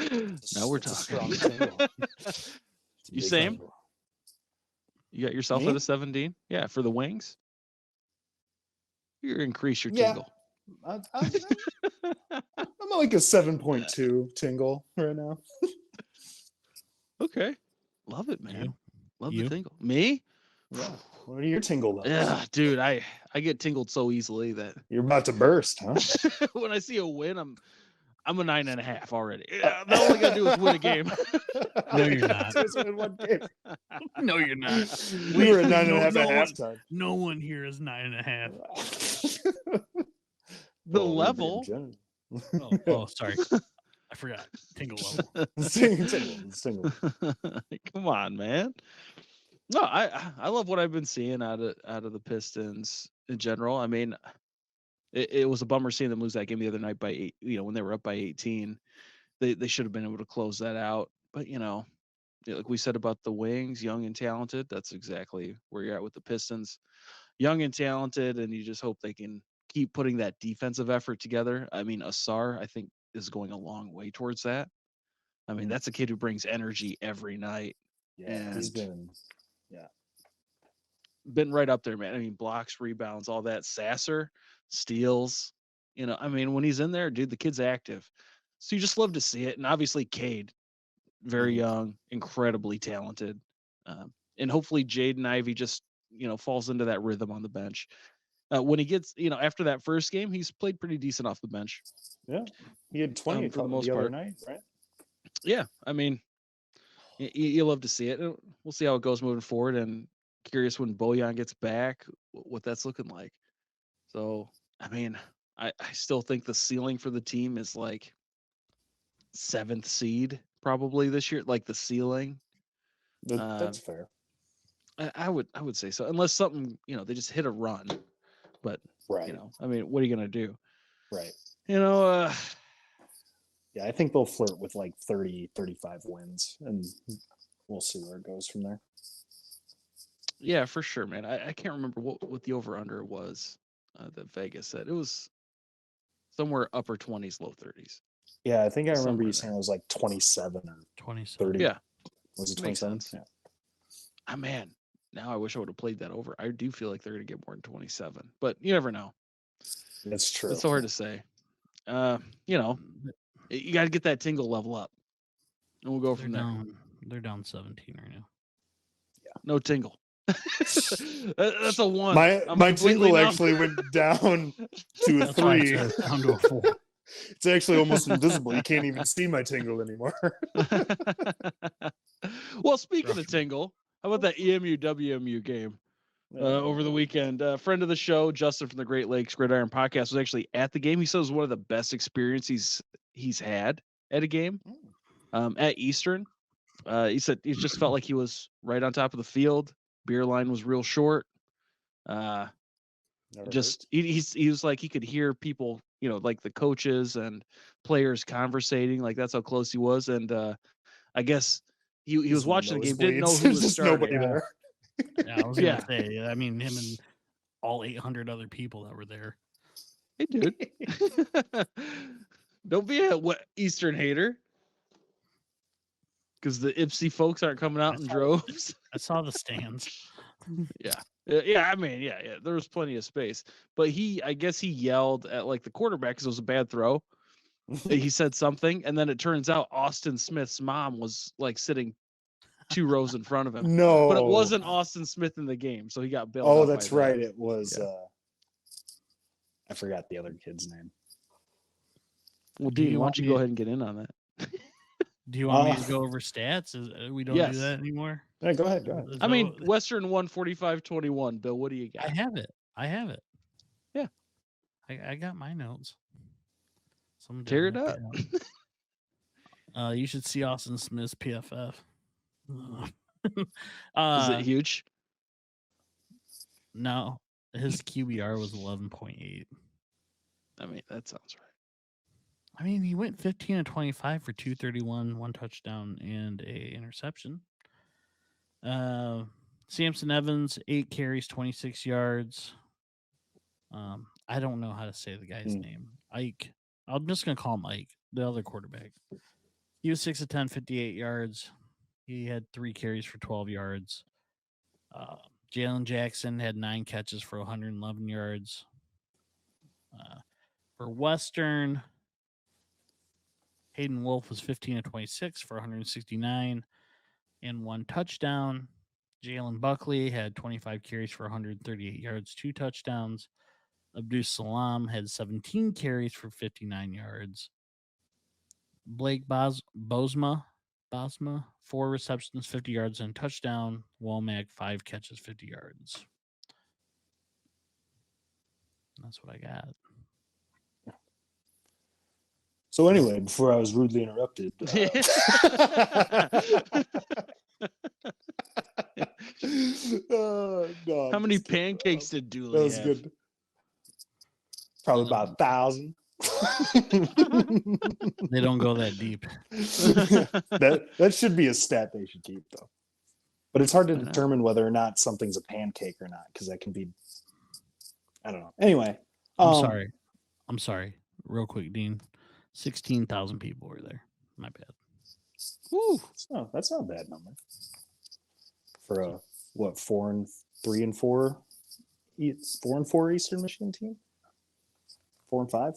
B: It's
A: Now we're
B: a
A: talking.
B: strong tingle. It's a
A: You
B: big
A: same?
B: tingle.
A: You got yourself
B: Me?
A: at a 17? Yeah, for the wings. You increase your
B: Yeah.
A: tingle.
B: I'm at like a 7.2 tingle right now.
A: Okay, love it, man.
C: You?
A: Love
C: You?
A: the tingle. Me?
B: Yeah. What are your tingle levels?
A: Yeah, dude, I get tingled so easily that
B: You're about to burst, huh?
A: when I see a win, I'm a 9.5 already. All I gotta do is win a game.
C: No, you're not.
B: Just win one game.
C: No, you're not.
B: We were at 9.5
C: no
B: at
C: one-
B: halftime.
C: No one here is 9.5.
A: The
B: Well, we're being
A: level.
B: generous.
C: Oh, sorry. I forgot. Tingle level.
B: Tingle.
A: Come on, man. No, I love what I've been seeing out of the Pistons in general. I mean, it was a bummer seeing them lose that game the other night by 8. When they were up by 18, they should have been able to close that out. But like we said about the wings, young and talented. That's exactly where you're at with the Pistons, young and talented, and you just hope they can keep putting that defensive effort together. I mean, Asar, I think, is going a long way towards that. I mean, that's a kid who brings energy every night.
B: Yeah, he's
A: And
B: been
A: been right up there, man. I mean, blocks, rebounds, all that. Sasser, steals. I mean, when he's in there, dude, the kid's active. So you just love to see it. And obviously, Cade, very young, incredibly talented. And hopefully, Jaden Ivey just, falls into that rhythm on the bench. When he gets, after that first game, he's played pretty decent off the bench.
B: Yeah, he had 20
A: for the most
B: the other
A: part.
B: night, right?
A: Yeah, I mean, you love to see it. We'll see how it goes moving forward. And curious when Bojan gets back, what that's looking like. So, I mean, I still think the ceiling for the team is like 7th seed probably this year, like the ceiling.
B: That's fair.
A: I would say so, unless something, they just hit a run. But
B: Right.
A: I mean, what are you gonna do?
B: Right.
A: Yeah,
B: I think they'll flirt with like 30, 35 wins, and we'll see where it goes from there.
A: Yeah, for sure, man. I can't remember what the over under was that Vegas said. It was somewhere upper 20s, low 30s.
B: Yeah, I think I remember
A: Somewhere
B: you saying it was like 27 or
C: 27.
B: 30.
A: Yeah,
B: Was it
A: makes
B: 27?
A: sense.
B: Yeah.
A: Ah, man, now I wish I would have played that over. I do feel like they're gonna get more than 27, but you never know.
B: That's true.
A: It's so hard to say. You got to get that tingle level up, and we'll go from there.
C: They're down 17 right now.
A: No tingle. That's a 1.
B: My tingle actually went down to a
C: That's why I
B: 3.
C: said down to a 4.
B: It's actually almost invisible. You can't even see my tingle anymore.
A: Well, speaking of tingle, how about that EMU WMU game over the weekend? Friend of the show, Justin from the Great Lakes Gridiron Podcast, was actually at the game. He said it was one of the best experiences he's had at a game at Eastern. He said he just felt like he was right on top of the field. Beer line was real short. He was like he could hear people, like the coaches and players conversating. Like that's how close he was. And I guess he was watching the game, didn't know who
B: There's
A: was
B: just
A: starting.
B: nobody there.
C: Yeah, I was gonna say. I mean, him and all 800 other people that were there.
A: Hey, dude, don't be a Eastern hater. Because the Ipsy folks aren't coming out in droves.
C: I saw the stands.
A: Yeah. I mean, yeah. There was plenty of space, but I guess he yelled at like the quarterback because it was a bad throw. He said something, and then it turns out Austin Smith's mom was like sitting 2 rows in front of him, but it
B: No.
A: wasn't Austin Smith in the game, so he got bailed
B: Oh,
A: out.
B: that's
A: by that.
B: right. It was.
A: Yeah.
B: I forgot the other kid's name.
A: Well,
C: Do
A: Dean,
C: you
A: why
C: want
A: don't you
C: me
A: go
C: to-
A: ahead and get in on that?
C: Do you want me to go over stats? We don't
A: Yes.
C: do that anymore.
B: Yeah, go ahead. Go ahead.
A: I mean, Western won 45-21. Bill, what do you got?
C: I have it.
A: Yeah.
C: I got my notes.
A: Tear it up.
C: You should see Austin Smith's PFF.
A: Is it huge?
C: No, his QBR was 11.8.
A: I mean, that sounds right.
C: I mean, he went 15 and 25 for 231, 1 touchdown and a interception. Samson Evans, 8 carries, 26 yards. I don't know how to say the guy's name. Ike. I'm just gonna call him Ike, the other quarterback. He was 6 of 10, 58 yards. He had 3 carries for 12 yards. Jalen Jackson had 9 catches for 111 yards. For Western, Hayden Wolf was 15 of 26 for 169 and 1 touchdown. Jalen Buckley had 25 carries for 138 yards, 2 touchdowns. Abdus Salam had 17 carries for 59 yards. Blake Bosma, 4 receptions, 50 yards, and a touchdown. Womack, 5 catches, 50 yards. That's what I got.
B: So anyway, before I was rudely interrupted. No,
A: How many pancakes did Dooley
B: that was
A: have?
B: good. Probably about 1,000.
C: They don't go that deep.
B: that should be a stat they should keep, though. But it's hard to
A: I know.
B: determine whether or not something's a pancake or not, because that can be. I don't know. Anyway,
C: I'm sorry. Real quick, Dean. 16,000 people were there. My bad.
A: Woo.
B: That's not a bad number for a 4-3 and 4 4-4 Eastern Michigan team. 4 and 5.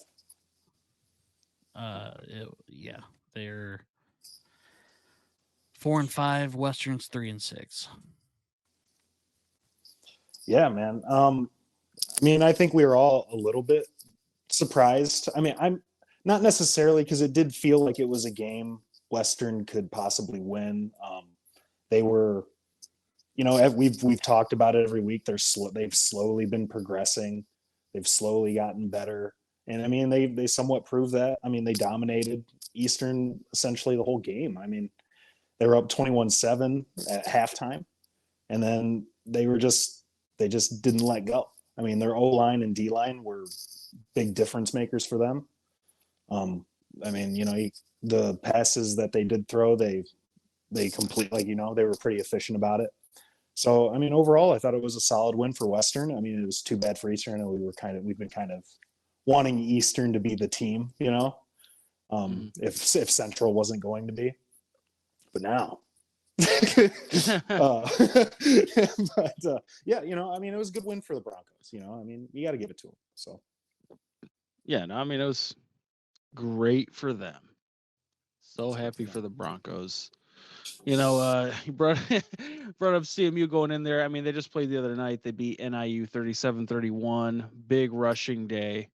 C: Yeah, they're 4 and 5. Western's 3 and 6.
B: Yeah, man. I mean, I think we were all a little bit surprised. I mean, I'm not necessarily, because it did feel like it was a game Western could possibly win. They were, we've talked about it every week. They've slowly been progressing. They've slowly gotten better. And I mean, they somewhat proved that. I mean, they dominated Eastern essentially the whole game. I mean, they were up 21-7 at halftime, and then they just didn't let go. I mean, their O-line and D-line were big difference makers for them. I mean, the passes that they did throw, they complete, they were pretty efficient about it. So, I mean, overall, I thought it was a solid win for Western. I mean, it was too bad for Eastern. And we've been kind of wanting Eastern to be the team, if Central wasn't going to be, but now. Yeah, I mean, it was a good win for the Broncos. I mean, you got to give it to them. So,
A: yeah, no, I mean, it was great for them. So happy for the Broncos. You brought up CMU going in there. I mean, they just played the other night. They beat NIU 37-31. Big rushing day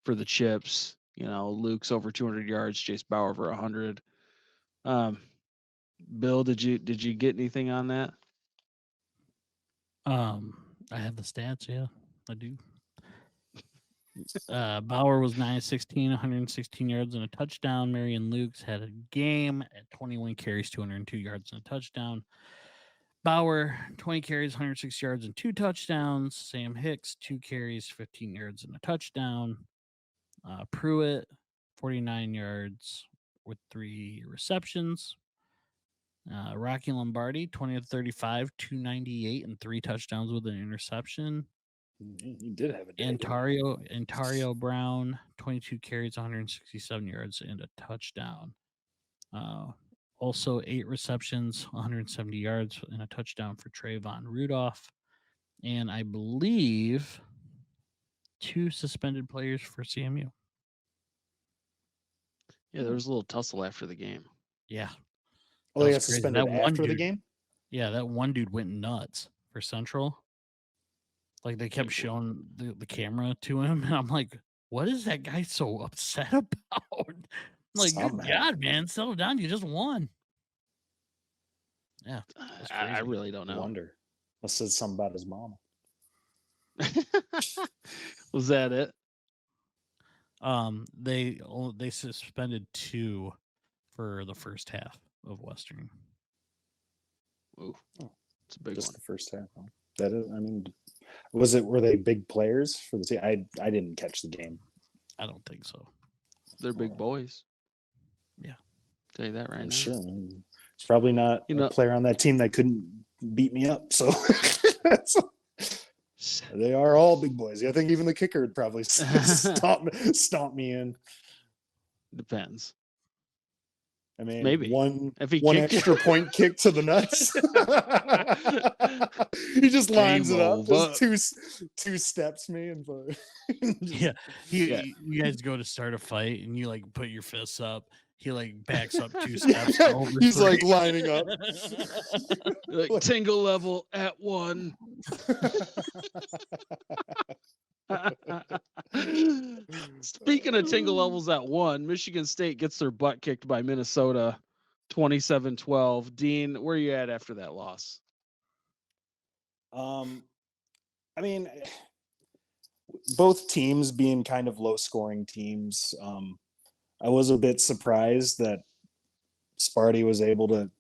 A: for the Chips. Luke's over 200 yards. Chase Bauer over 100. Bill, did you get anything on that?
C: I have the stats. Yeah, I do. Bauer was 9-16, 116 yards and a touchdown. Marion Lukes had a game at 21 carries, 202 yards and a touchdown. Bauer, 20 carries, 106 yards and 2 touchdowns. Sam Hicks, 2 carries, 15 yards and a touchdown. Pruitt, 49 yards with 3 receptions. Rocky Lombardi, 20 of 35, 298 and 3 touchdowns with an interception.
B: He did have a day.
C: Ontario Brown, 22 carries, 167 yards, and a touchdown. Also 8 receptions, 170 yards, and a touchdown for Trayvon Rudolph. and I believe 2 suspended players for CMU.
A: Yeah, there was a little tussle after the game.
C: Yeah.
B: Oh,
C: That
B: they
C: was
B: got
C: crazy.
B: suspended
C: That one
B: after the
C: dude-
B: game?
C: Yeah, that one dude went nuts for Central. Like they kept showing the camera to him, and I'm like, what is that guy so upset about? Like,
B: Something
C: good God, man, settle down. You just won. Yeah. That's
A: I
C: crazy.
A: really don't know.
B: Wonder. Must said something about his mom.
A: Was that it?
C: They suspended 2 for the first half of Western.
A: Ooh, it's a big
B: Just
A: one.
B: the first half. Huh? That is, I mean, were they big players for the team? I didn't catch the game.
C: I don't think so.
A: They're big boys.
C: Yeah.
A: Tell you that right
B: I'm
A: now.
B: sure. It's probably not a player on that team that couldn't beat me up. So they are all big boys. I think even the kicker would probably stomp me in.
A: Depends.
B: I mean,
A: Maybe
B: one
A: kicked
B: extra point kick to the nuts. He just lines it up, just two steps me, and
C: yeah, you guys go to start a fight, and you like put your fists up. He like backs up 2 steps. Over
B: he's
C: 3.
B: like lining up.
A: Like tingle level at 1. Speaking of tingle levels at 1, Michigan State gets their butt kicked by Minnesota 27-12. Dean, where are you at after that loss?
B: I mean, both teams being kind of low scoring teams. I was a bit surprised that Sparty was able to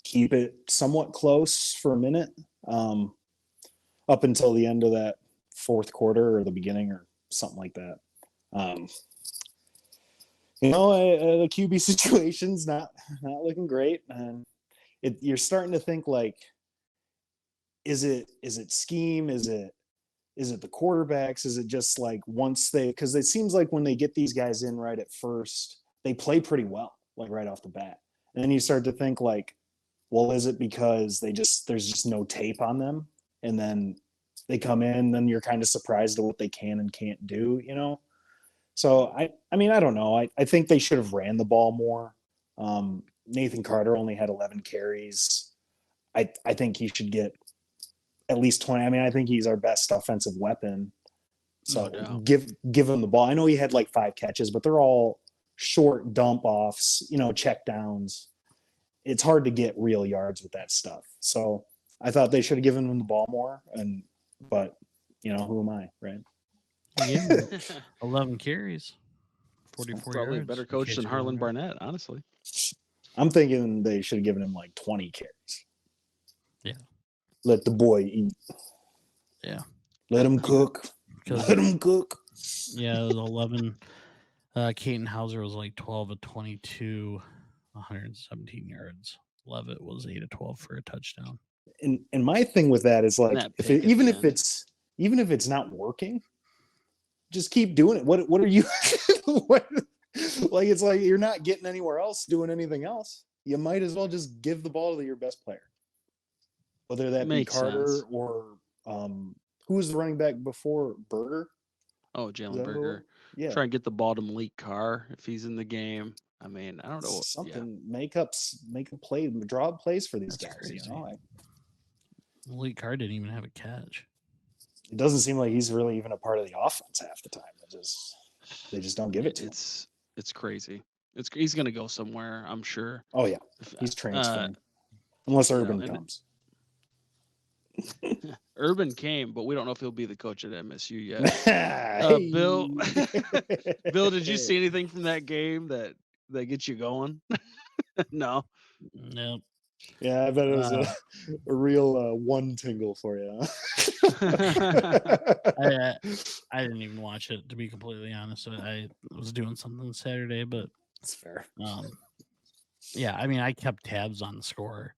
B: keep it somewhat close for a minute, up until the end of that fourth quarter or the beginning or something like that. The QB situation's not looking great, and you're starting to think like, is it scheme? Is it the quarterbacks? Is it just like because it seems like when they get these guys in right at first, they play pretty well, like right off the bat. And then you start to think like, well, is it because there's just no tape on them? And then they come in, then you're kind of surprised at what they can and can't do, So I mean, I don't know. I think they should have ran the ball more. Nathan Carter only had 11 carries. I think he should get at least 20. I mean, I think he's our best offensive weapon. So give him the ball. I know he had like 5 catches, but they're all short dump offs, check downs. It's hard to get real yards with that stuff. So I thought they should have given him the ball more. But who am I, right?
C: Yeah, 11 carries, 44
A: Probably
C: yards.
A: a better coach than Harlan Barnett, honestly.
B: I'm thinking they should have given him like 20 carries.
C: Yeah.
B: Let the boy eat.
C: Yeah.
B: Let him cook. Let him cook.
C: Yeah, it was 11. Caton Hauser was like 12 of 22, 117 yards. Levitt was 8 of 12 for a touchdown.
B: And my thing with that is like, even if it's not working, just keep doing it. What are you? Like it's like you're not getting anywhere else doing anything else. You might as well just give the ball to your best player, whether that be Carter or who was the running back before Berger?
A: Oh, Jalen Berger.
B: Yeah.
A: Try and get the ball to Malik Carr if he's in the game. I mean, I don't know.
B: Something. Make a play, draw plays for these guys.
C: Crazy. Malik Carr didn't even have a catch.
B: It doesn't seem like he's really even a part of the offense half the time. They just don't give it to him.
A: It's crazy. He's going to go somewhere, I'm sure.
B: Oh yeah, he's transferring unless Urban comes.
A: Urban came, but we don't know if he'll be the coach at MSU yet. Bill, Bill, did you see anything from that game that gets you going? No.
C: Nope.
B: Yeah, I bet it was a real one tingle for you.
C: I didn't even watch it, to be completely honest. I was doing something Saturday, but
B: it's fair.
C: Yeah, I mean, I kept tabs on the score,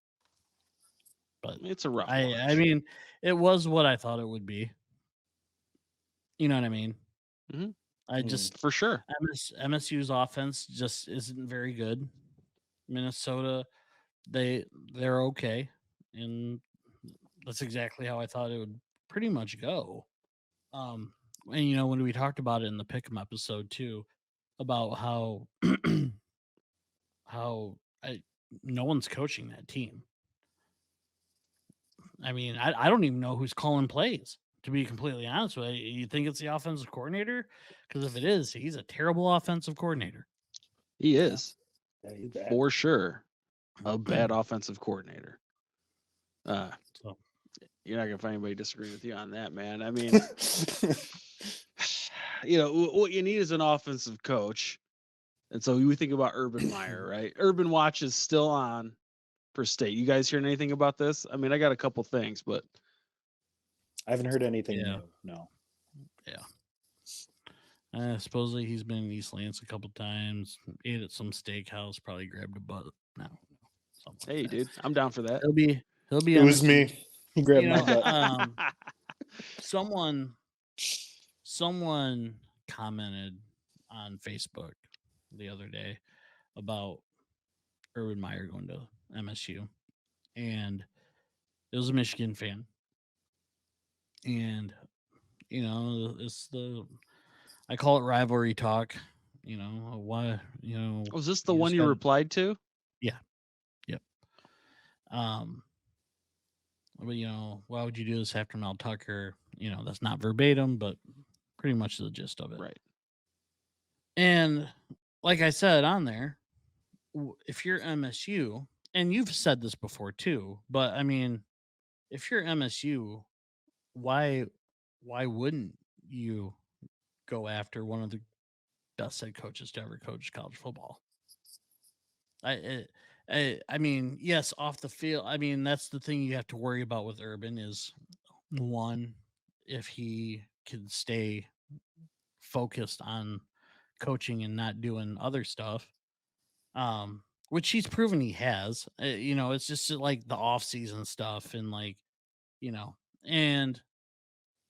C: but
A: it's a rough.
C: I mean, it was what I thought it would be. You know what I mean?
A: Mm-hmm.
C: I just
A: for sure.
C: MSU's offense just isn't very good. Minnesota, they're okay, and That's exactly how I thought it would pretty much go. And you know, when we talked about it in the Pick'em episode too, about how how no one's coaching that team. I mean, I don't even know who's calling plays, to be completely honest with you. You think it's the offensive coordinator? Because if it is, he's a terrible offensive coordinator.
A: He is
B: Yeah, he's bad.
A: for sure a bad offensive coordinator.
C: So
A: You're not gonna find anybody disagreeing with you on that, man. I mean, you know what you need is an offensive coach, and so we think about Urban Meyer, right? Urban Watch is still on for state. You guys hearing anything about this? I mean, I got a couple things, but
B: I haven't heard anything
C: Yeah.
B: new. No.
C: supposedly he's been in East Lance a couple times, ate at some steakhouse, probably grabbed a butt. No, something like
A: hey,
C: that.
A: dude, I'm down for that.
C: He'll be.
B: It was
C: MSU.
B: me. He grabbed
C: You
B: my
C: know,
B: butt.
C: someone commented on Facebook the other day about Urban Meyer going to MSU, and it was a Michigan fan, and you know, it's I call it rivalry talk. You know why? You know,
A: Was this the
C: you
A: one
C: just
A: you
C: got-
A: replied to?
C: Yeah. Yep. But you know, why would you do this after Mel Tucker? You know, that's not verbatim, but pretty much the gist of it.
A: Right.
C: And like I said on there, if you're MSU, and you've said this before too, but I mean, if you're MSU, why wouldn't you go after one of the best head coaches to ever coach college football? I mean, yes, off the field. I mean, that's the thing you have to worry about with Urban is one, if he can stay focused on coaching and not doing other stuff, which he's proven he has. You know, it's just like the off season stuff and like, you know, and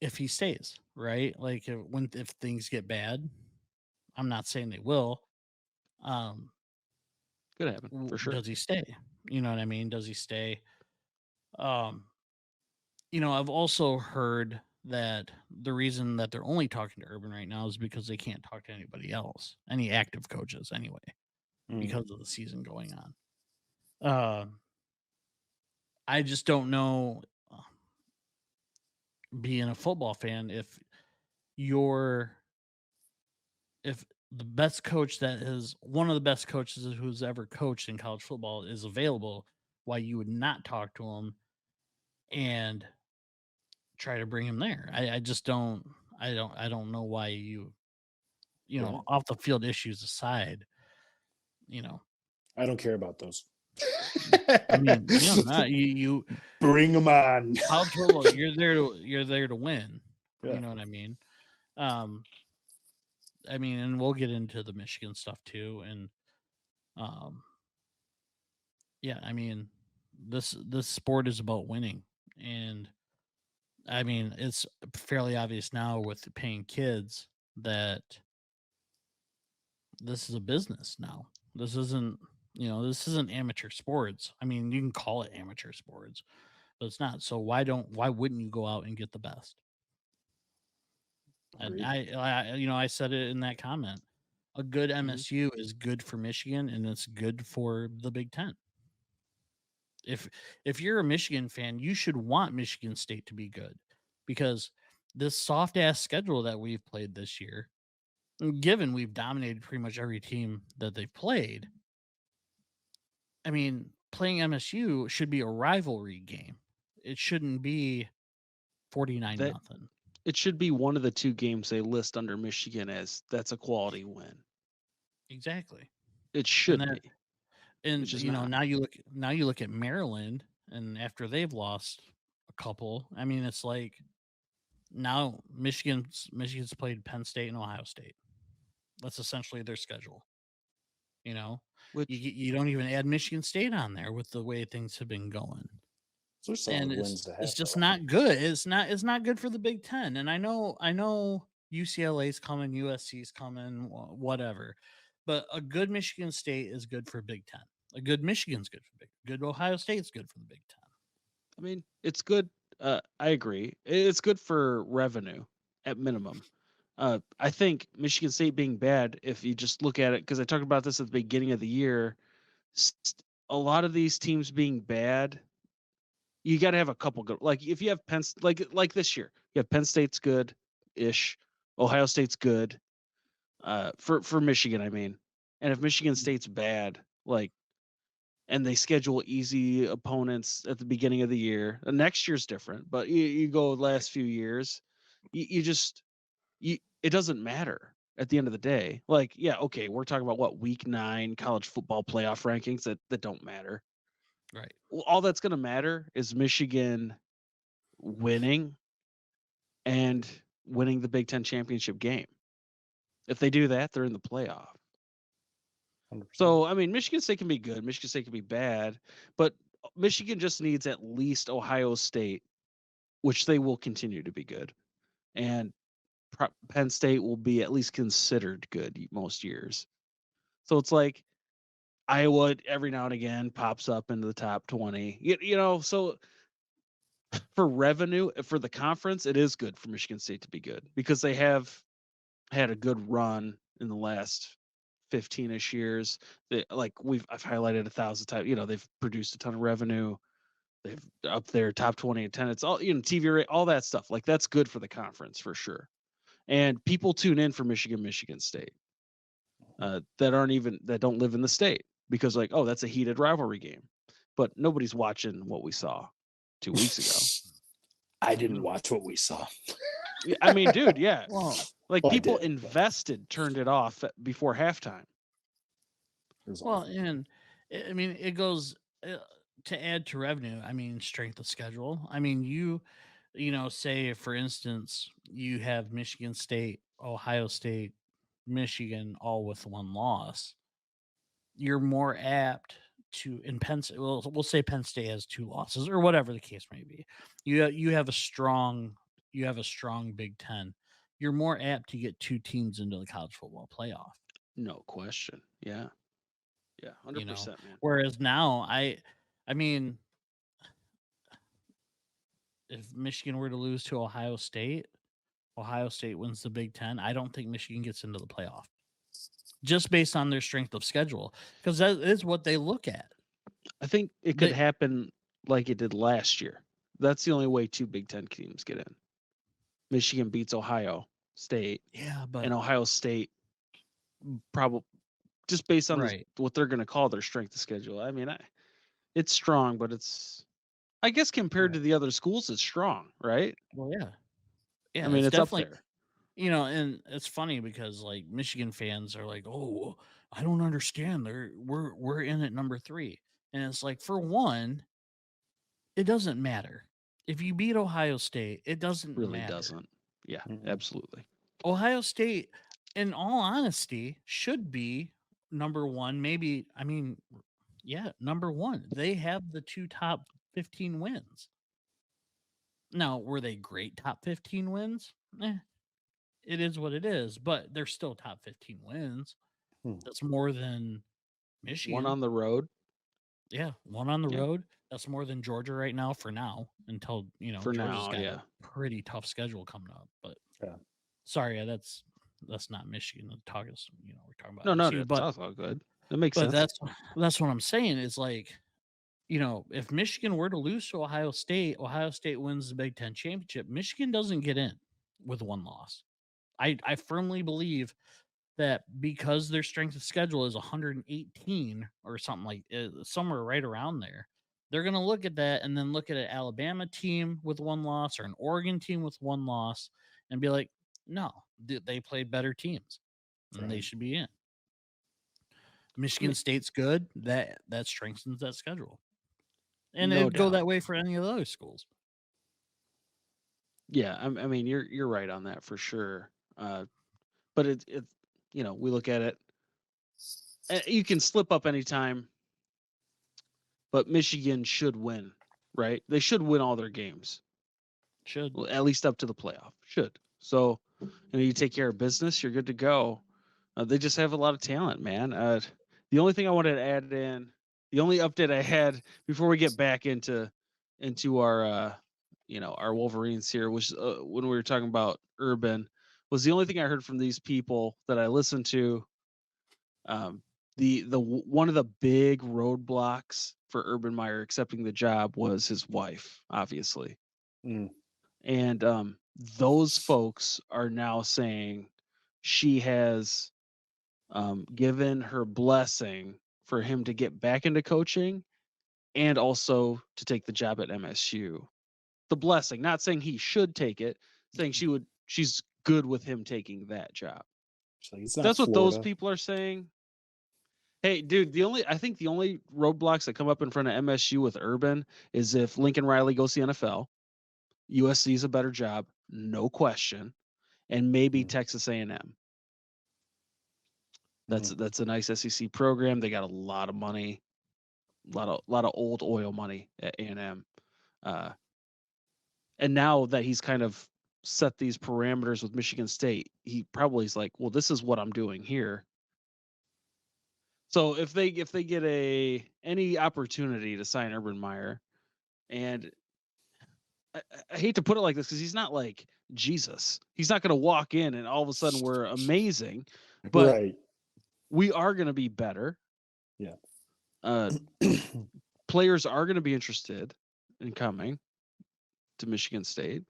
C: if he stays, right? Like if things get bad, I'm not saying they will.
A: Could happen for sure.
C: Does he stay? You know what I mean? Does he stay? Um, you know, I've also heard that the reason that they're only talking to Urban right now is because they can't talk to anybody else, any active coaches anyway,
B: Mm.
C: because of the season going on. I just don't know, being a football fan, if you're if the best coach that is one of the best coaches who's ever coached in college football is available, why you would not talk to him and try to bring him there. I just don't I don't know why you know,
B: Yeah.
C: off the field issues aside, you know,
B: I don't care about those.
C: I mean, you know, you
B: Bring them on.
C: college football, you're there to win.
B: Yeah.
C: You know what I mean? I mean, and we'll get into the Michigan stuff too. And yeah, I mean, this sport is about winning. And I mean, it's fairly obvious now with paying kids that this is a business now. This isn't, you know, this isn't amateur sports. I mean, you can call it amateur sports, but it's not. So why wouldn't you go out and get the best? And I you know, I said it in that comment. A good MSU is good for Michigan and it's good for the Big Ten. If you're a Michigan fan, you should want Michigan State to be good, because this soft ass schedule that we've played this year, given we've dominated pretty much every team that they've played, I mean, playing MSU should be a rivalry game. It shouldn't be 49
A: That-
C: nothing.
A: It should be one of the two games they list under Michigan as that's a quality win.
C: Exactly.
A: It should
C: that-
A: be.
C: And
A: Which is
C: you know,
A: not.
C: now you look at Maryland, and after they've lost a couple, I mean, it's like now Michigan's played Penn State and Ohio State. That's essentially their schedule. You know,
A: Which
C: you don't even add Michigan State on there with the way things have been going.
B: So there's solid
C: And
B: wins to have.
C: it's just
B: though.
C: not good. It's not good for the Big Ten. And I know UCLA's coming, USC's coming, whatever. But a good Michigan State is good for Big Ten. A good Michigan's good for good Ohio State's good for the Big Ten.
A: I mean, it's good. I agree. It's good for revenue at minimum. I think Michigan State being bad, if you just look at it, because I talked about this at the beginning of the year, a lot of these teams being bad, you got to have a couple good. Like if you have like this year, you have Penn State's good ish, Ohio State's good. For Michigan, I mean, and if Michigan State's bad, like, and they schedule easy opponents at the beginning of the year, next year's different, but you go last few years, you just it doesn't matter at the end of the day. Like, yeah, okay, we're talking about what week 9 college football playoff rankings that don't matter.
C: Right.
A: Well, all that's going to matter is Michigan winning and winning the Big Ten championship game. If they do that, they're in the playoff.
B: 100%.
A: So, I mean, Michigan State can be good, Michigan State can be bad, but Michigan just needs at least Ohio State, which they will continue to be good, and Penn State will be at least considered good most years. So it's like Iowa every now and again pops up into the top 20. So for revenue for the conference, it is good for Michigan State to be good because they have had a good run in the last 15-ish years. I've highlighted 1,000 times. They've produced a ton of revenue. They've up there top 20 attendance, all TV rate, all that stuff. Like that's good for the conference for sure. And people tune in for Michigan State that don't live in the state because like, oh, that's a heated rivalry game, but nobody's watching what we saw 2 weeks ago.
B: I didn't watch what we saw.
A: I mean, dude, yeah.
C: Well,
A: Like
B: I
A: people
B: did, but-
A: invested, turned it off before halftime.
B: It was
C: well,
B: awful.
C: and I mean, it goes to add to revenue. I mean, strength of schedule. I mean, say for instance, you have Michigan State, Ohio State, Michigan, all with one loss. You're more apt to in Penn. We'll say Penn State has 2 losses or whatever the case may be. You have a strong Big Ten. You're more apt to get 2 teams into the college football playoff.
A: No question. Yeah. Yeah. 100%, man.
C: Whereas now, I mean, if Michigan were to lose to Ohio State wins the Big Ten. I don't think Michigan gets into the playoff just based on their strength of schedule because that is what they look at.
A: I think it could happen like it did last year. That's the only way 2 Big Ten teams get in. Michigan beats Ohio State.
C: Yeah, but
A: and Ohio State probably just based on
C: right.
A: what they're going to call their strength of schedule. I mean, it's strong, but I guess compared to the other schools, it's strong, right?
C: Well, yeah. Yeah,
A: I mean, it's up
C: definitely,
A: there.
C: And it's funny because like Michigan fans are like, "Oh, I don't understand. We're in at number 3." And it's like, for one, it doesn't matter. If you beat Ohio State, it doesn't
A: Really
C: matter.
A: doesn't. Yeah,
B: Mhm.
A: absolutely.
C: Ohio State, in all honesty, should be number 1. Maybe, I mean, yeah, number 1. They have the 2 top 15 wins. Now, were they great top 15 wins? It is what it is, but they're still top 15 wins. That's more than Michigan.
A: 1 on the road.
C: Yeah, 1 on the
A: Yeah.
C: road. That's more than Georgia right now for now until,
A: For
C: Georgia's
A: now,
C: got
A: yeah.
C: a pretty tough schedule coming up. But
B: Yeah.
C: sorry, that's not Michigan. The talk is, we're talking about
A: No,
C: MSU,
A: that's all good. That makes
C: but
A: sense.
C: that's what I'm saying is like, if Michigan were to lose to Ohio State wins the Big Ten championship, Michigan doesn't get in with 1 loss. I firmly believe that because their strength of schedule is 118 or something like somewhere right around there, they're going to look at that and then look at an Alabama team with 1 loss or an Oregon team with 1 loss and be like, no, they played better teams and they should be in. Michigan State's good. That strengthens that schedule. And
A: No
C: it'd go
A: doubt.
C: that way for any of the other schools.
A: Yeah, I mean, you're right on that for sure. But it's we look at it. You can slip up anytime, but Michigan should win, right? They should win all their games.
C: Should.
A: Well, at least up to the playoff. Should. So, you take care of business, you're good to go. They just have a lot of talent, man. The only thing I wanted to add in, the only update I had before we get back into our our Wolverines here was when we were talking about Urban, was the only thing I heard from these people that I listened to. One of the big roadblocks for Urban Meyer accepting the job was his wife, obviously.
B: Mm.
A: And those folks are now saying she has given her blessing for him to get back into coaching and also to take the job at MSU. The blessing, not saying he should take it, saying she's good with him taking that job.
B: So it's not
A: That's what those
B: Florida.
A: people are saying. Hey, dude, I think the only roadblocks that come up in front of MSU with Urban is if Lincoln Riley goes to the NFL, USC is a better job, no question, and maybe
B: Mm.
A: Texas A&M.
B: Mm.
A: That's a nice SEC program. They got a lot of money, a lot of old oil money at A&M. And now that he's kind of set these parameters with Michigan State, he probably is like, well, this is what I'm doing here. So if they get any opportunity to sign Urban Meyer, and I hate to put it like this because he's not like Jesus. He's not going to walk in and all of a sudden we're amazing, but
B: Right.
A: we are going to be better.
B: Yeah.
A: Players are going to be interested in coming to Michigan State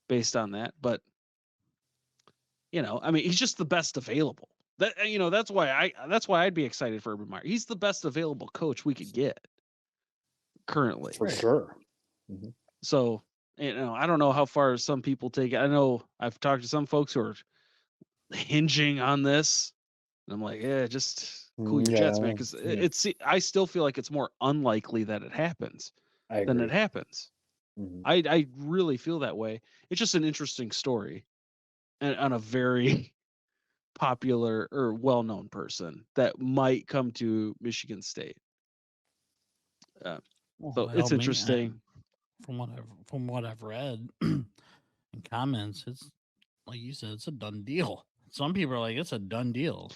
A: based on that, but I mean, he's just the best available. That's why I'd be excited for Urban Meyer. He's the best available coach we could get currently.
B: For sure. Mm-hmm.
A: So, I don't know how far some people take it. I know I've talked to some folks who are hinging on this. And I'm like, yeah, just cool your jets, man. Because I still feel like it's more unlikely that it happens than it happens.
B: Mm-hmm.
A: I really feel that way. It's just an interesting story, and on a very popular or well-known person that might come to Michigan State. So it's interesting.
C: From what I've read in comments, it's like you said, it's a done deal. Some people are like, it's a done deal.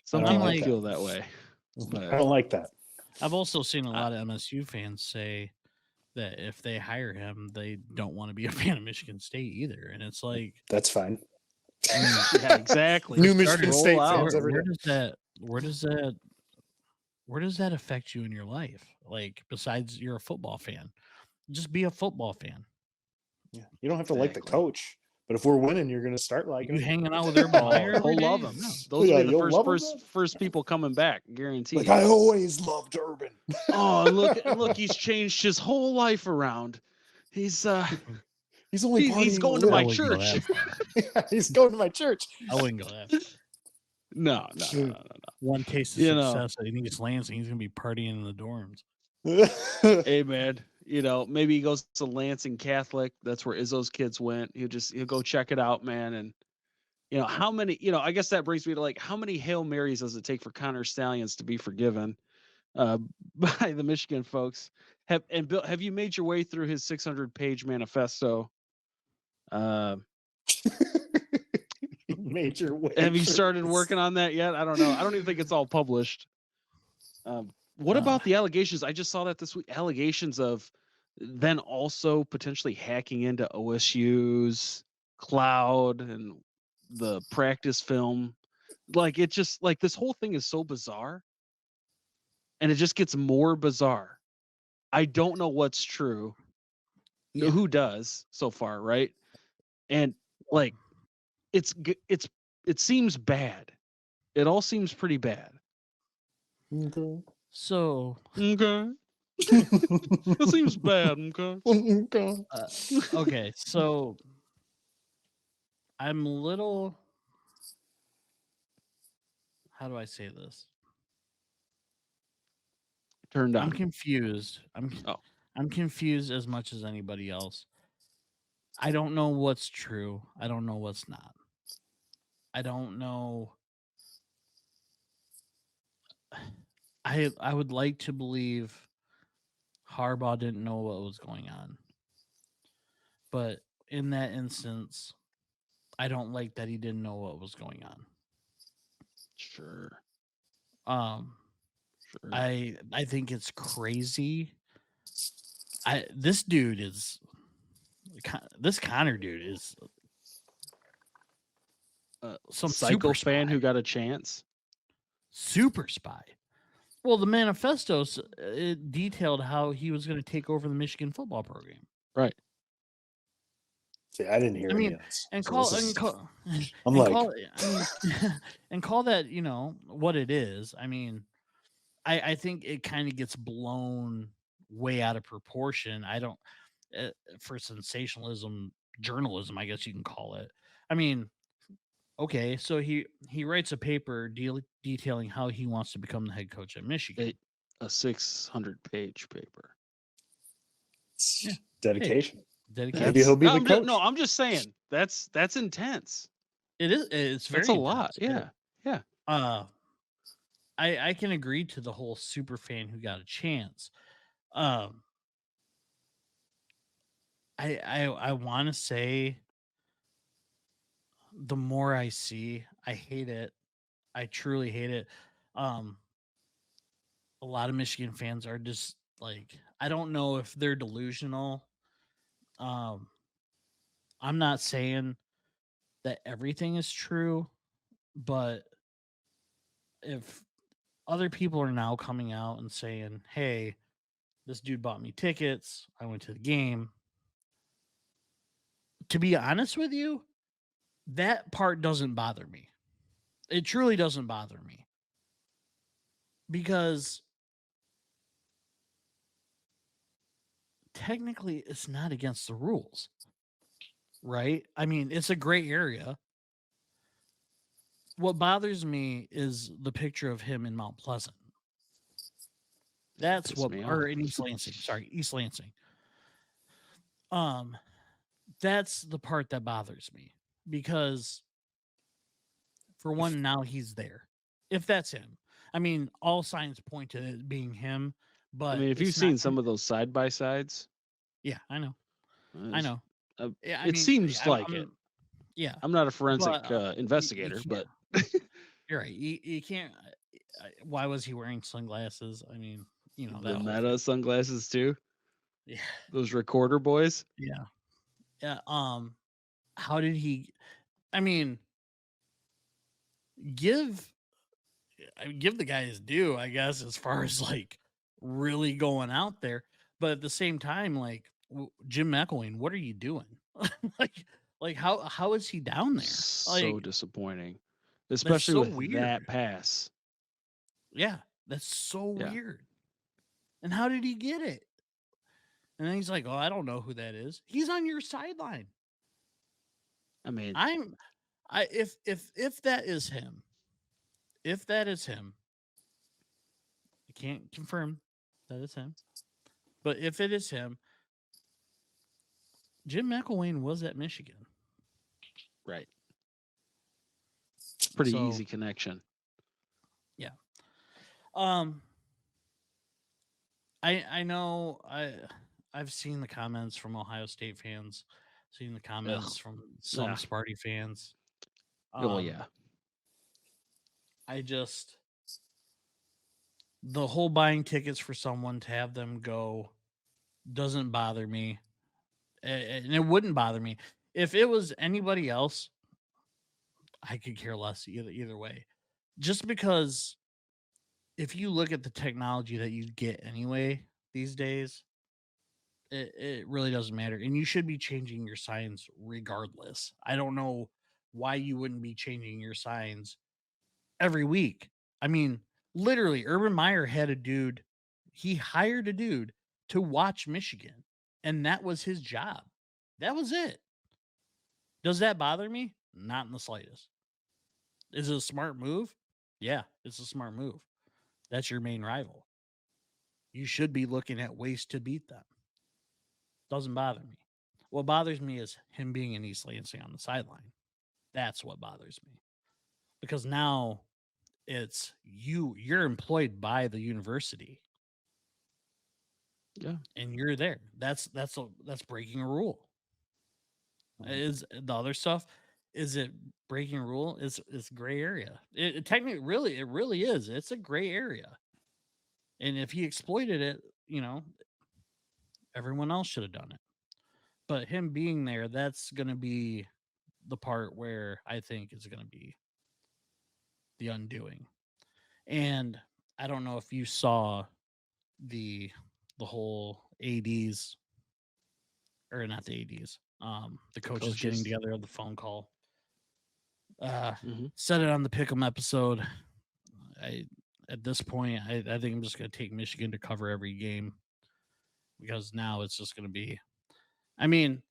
A: Some people feel that way.
B: I don't like that.
C: I've also seen a lot of MSU fans say that if they hire him, they don't want to be a fan of Michigan State either. And it's like,
B: that's fine.
A: Yeah, exactly.
B: New Michigan State fans every day.
C: Where does that affect you in your life? Like, besides you're a football fan, just be a football fan.
B: Yeah, you don't have to like the coach, but if we're winning, you're going to start liking
C: you
B: him.
C: hanging out with Urban Meyer.
A: He'll love him. No. Those will be the first people coming back, guaranteed.
B: Like, I always loved Urban.
A: Oh, look, he's changed his whole life around. He's he's going to my church.
B: Yeah, he's going to my church.
C: I wouldn't go that far.
A: No.
C: One taste of success. I think it's Lansing. He's gonna be partying in the dorms.
A: Hey man, maybe he goes to Lansing Catholic. That's where Izzo's kids went. He'll go check it out, man. And how many? I guess that brings me to like, how many Hail Marys does it take for Connor Stallions to be forgiven by the Michigan folks? Bill, have you made your way through his 600-page manifesto?
B: Major way.
A: Have you started working on that yet? I don't know. I don't even think it's all published. What about the allegations? I just saw that this week. Allegations of then also potentially hacking into OSU's cloud and the practice film. Like, it just, like, this whole thing is so bizarre, and it just gets more bizarre. I don't know what's true. Yeah. Who does so far, right? And like, it seems bad. It all seems pretty bad.
B: Okay.
C: So
A: okay. It seems bad. Okay.
C: Okay. So I'm a little. How do I say this?
A: Turned on.
C: I'm confused. I'm confused as much as anybody else. I don't know what's true. I don't know what's not. I don't know. I would like to believe Harbaugh didn't know what was going on. But in that instance, I don't like that he didn't know what was going on.
A: Sure.
C: Sure. I think it's crazy. This dude is this Connor dude is some
A: Psycho
C: super
A: fan
C: spy.
A: who got a chance.
C: Super spy. Well, the manifestos it detailed how he was going to take over the Michigan football program.
A: Right.
B: See, I didn't hear
C: I
B: any
C: mean,
B: of this.
C: and
B: So
C: call
B: this
C: and
B: is-
C: call
B: I'm
C: and
B: like,
C: call. I mean, and call that what it is. I mean, I think it kind of gets blown way out of proportion. I don't for sensationalism journalism, I guess you can call it. I mean, okay, so he writes a paper detailing how he wants to become the head coach at Michigan.
A: A 600-page paper.
B: it's
C: Yeah.
B: dedication.
C: Dedication.
B: Maybe he'll be the coach.
A: No, I'm just saying that's intense.
C: It is. It's very.
A: That's a lot.
C: intense,
A: Yeah.
C: yeah. I can agree to the whole super fan who got a chance. I want to say the more I see, I hate it. I truly hate it. A lot of Michigan fans are just like, I don't know if they're delusional. I'm not saying that everything is true, but if other people are now coming out and saying, "Hey, this dude bought me tickets. I went to the game." To be honest with you, that part doesn't bother me. It truly doesn't bother me. Because technically it's not against the rules. Right? I mean, it's a gray area. What bothers me is the picture of him in Mount Pleasant. That's
A: Pissed
C: what
A: me
C: or
A: off.
C: in East Lansing. Sorry, East Lansing. That's the part that bothers me because for one, now he's there. If that's him. I mean, all signs point to it being him, but
A: I mean, if you've
C: it's not
A: seen some of those side by sides,
C: yeah, I know. I know. Yeah, I
A: it
C: mean,
A: seems like it.
C: Yeah.
A: I'm not a forensic
C: But,
A: investigator, but
C: you're right. You can't. Why was he wearing sunglasses? I mean, that
A: the
C: whole
A: Meta
C: thing.
A: sunglasses too.
C: Yeah.
A: Those recorder boys.
C: Yeah. Yeah. How did he? I mean, give the guy his due, I guess, as far as like really going out there. But at the same time, like Jim McElwain, what are you doing? like how is he down there?
A: So
C: Like
A: disappointing,
C: that's
A: especially
C: so
A: with
C: weird.
A: that pass.
C: Yeah, that's so
A: Yeah.
C: weird. And how did he get it? And then he's like, "Oh, I don't know who that is." He's on your sideline.
A: I mean,
C: If that is him, I can't confirm that it's him. But if it is him, Jim McElwain was at Michigan.
A: right. Pretty
C: So,
A: easy connection.
C: Yeah. I know I've seen the comments from Ohio State fans, seen the comments from some
A: Yeah.
C: Sparty fans.
A: Oh yeah.
C: I just the whole buying tickets for someone to have them go doesn't bother me. And it wouldn't bother me. If it was anybody else, I could care less either way. Just because if you look at the technology that you get anyway these days, it really doesn't matter. And you should be changing your signs regardless. I don't know why you wouldn't be changing your signs every week. I mean, literally, Urban Meyer had a dude, he hired a dude to watch Michigan, and that was his job. That was it. Does that bother me? Not in the slightest. Is it a smart move? Yeah, it's a smart move. That's your main rival. You should be looking at ways to beat them. Doesn't bother me. What bothers me is him being in East Lansing on the sideline. That's what bothers me. Because now it's you're employed by the university.
A: Yeah.
C: And you're there. That's breaking a rule. Is the other stuff, is it breaking a rule? It's gray area. It technically it really is. It's a gray area. And if he exploited it, everyone else should have done it. But him being there, that's going to be the part where I think is going to be the undoing. And I don't know if you saw the whole ADs, or not the ADs, the coaches getting
A: coaches.
C: together on the phone call.
A: Mhm.
C: Said it on the Pick'em episode. At this point, I think I'm just going to take Michigan to cover every game, because now it's just going to be. I mean,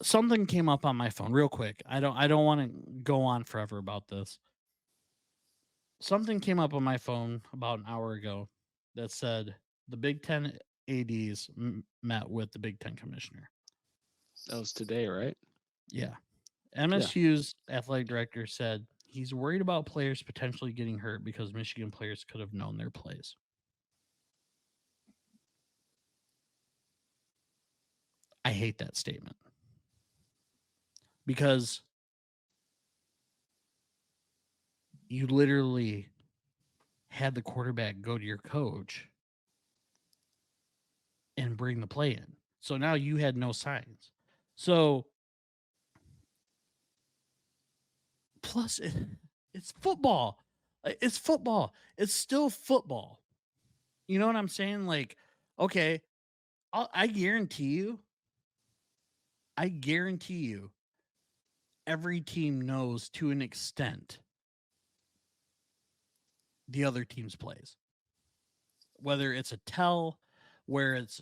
C: something came up on my phone real quick. I don't want to go on forever about this. Something came up on my phone about an hour ago that said the Big Ten ADs met with the Big Ten commissioner.
A: That was today, right?
C: Yeah. MSU's athletic director said he's worried about players potentially getting hurt because Michigan players could have known their plays. I hate that statement, because you literally had the quarterback go to your coach and bring the play in. So now you had no signs. So plus it's football. It's football. It's still football. You know what I'm saying? Like, okay, I guarantee you, every team knows to an extent the other team's plays. Whether it's a tell, where it's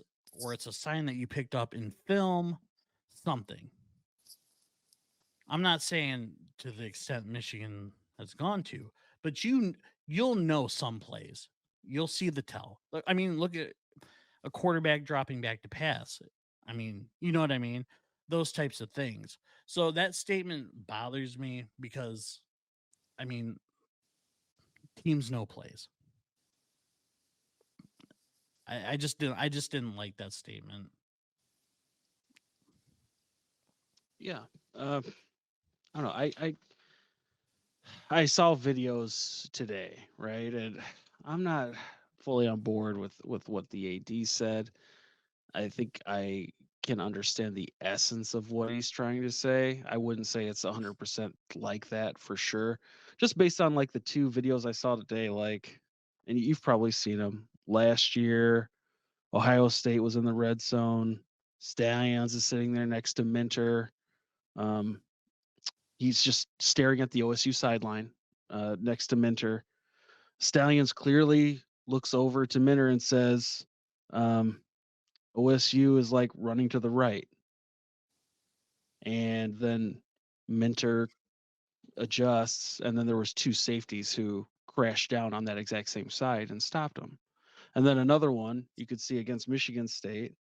C: a sign that you picked up in film, something. I'm not saying to the extent Michigan has gone to, but you'll know some plays. You'll see the tell. I mean, look at a quarterback dropping back to pass. I mean, you know what I mean? Those types of things. So that statement bothers me because, I mean, teams know plays. I just didn't like that statement.
A: Yeah. I don't know. I saw videos today, right? And I'm not fully on board with what the AD said. I think I can understand the essence of what he's trying to say. I wouldn't say it's 100% like that for sure. Just based on like the two videos I saw today, like, and you've probably seen them. Last year, Ohio State was in the red zone. Stallions is sitting there next to Minter. Um, he's just staring at the OSU sideline next to Minter. Stallions clearly looks over to Minter and says, OSU is like running to the right. And then Minter adjusts, and then there was two safeties who crashed down on that exact same side and stopped them. And then another one you could see against Michigan State.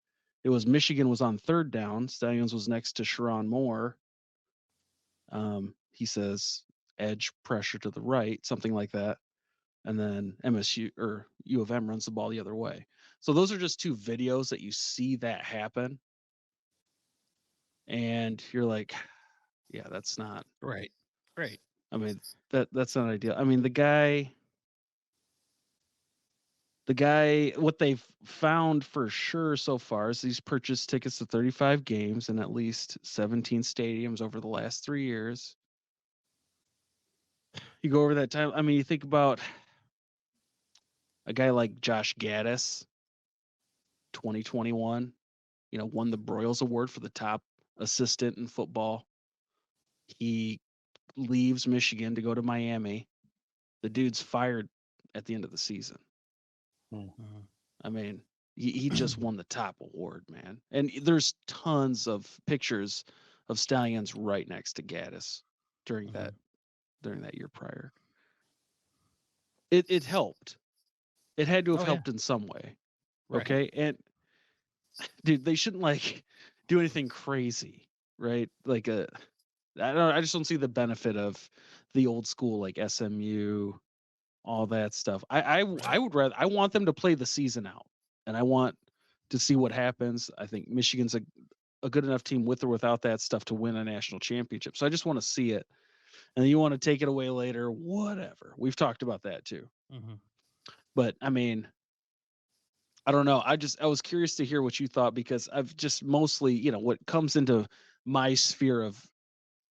A: It was Michigan was on third down. Stallions was next to Sharon Moore. He says edge pressure to the right, something like that. And then MSU or U of M runs the ball the other way. So those are just two videos that you see that happen. And you're like, yeah, that's not
C: Right. Right.
A: I mean, that's not ideal. I mean, the guy what they've found for sure so far is he's purchased tickets to 35 games in at least 17 stadiums over the last 3 years. You go over that time, I mean, you think about a guy like Josh Gaddis, 2021, won the Broyles Award for the top assistant in football. He leaves Michigan to go to Miami. The dude's fired at the end of the season.
C: Mm-hmm.
A: I mean, he just won the top award, man. And there's tons of pictures of Stallions right next to Gaddis during that year prior. It helped. It had to have helped in some way.
C: Right.
A: Okay. And dude, they shouldn't like do anything crazy, right? Like I just don't see the benefit of the old school like SMU, all that stuff. I would rather I want them to play the season out, and I want to see what happens. I think Michigan's a good enough team with or without that stuff to win a national championship. So I just want to see it. And you want to take it away later, whatever. We've talked about that too.
C: Mm-hmm.
A: But I mean, I don't know. I was curious to hear what you thought because I've just mostly, what comes into my sphere of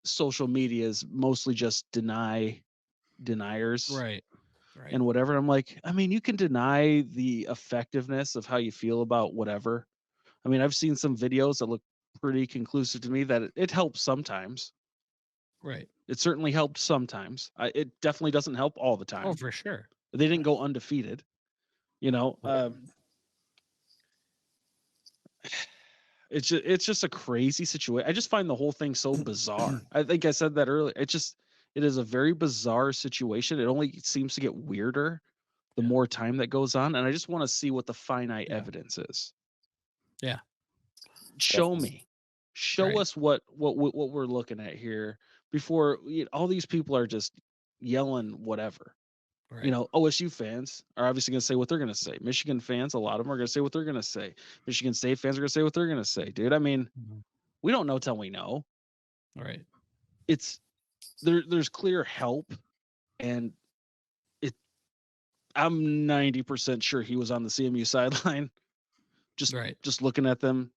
A: social media is mostly just deniers
C: Right. Right.
A: and whatever. I'm like, I mean, you can deny the effectiveness of how you feel about whatever. I mean, I've seen some videos that look pretty conclusive to me that it helps sometimes.
C: Right.
A: It certainly helped sometimes. It definitely doesn't help all the
C: Oh,
A: time.
C: for sure.
A: They didn't go undefeated, you know. It's just a crazy situation. I just find the whole thing so bizarre. I think I said that earlier. It is a very bizarre situation. It only seems to get weirder the
C: Yeah.
A: more time that goes on, and I just want to see what the finite
C: Yeah.
A: evidence is.
C: Yeah.
A: Show
B: Definitely.
A: me. Show
C: Right.
A: us what we're looking at here before all these people are just yelling whatever.
C: Right.
A: OSU fans are obviously going to say what they're going to say. Michigan fans, a lot of them are going to say what they're going to say. Michigan State fans are going to say what they're going to say. Dude, I mean,
C: Mhm.
A: we don't know till we know.
C: Right.
A: It's there's clear help, and it I'm 90% sure he was on the CMU sideline
C: Right.
A: just looking at them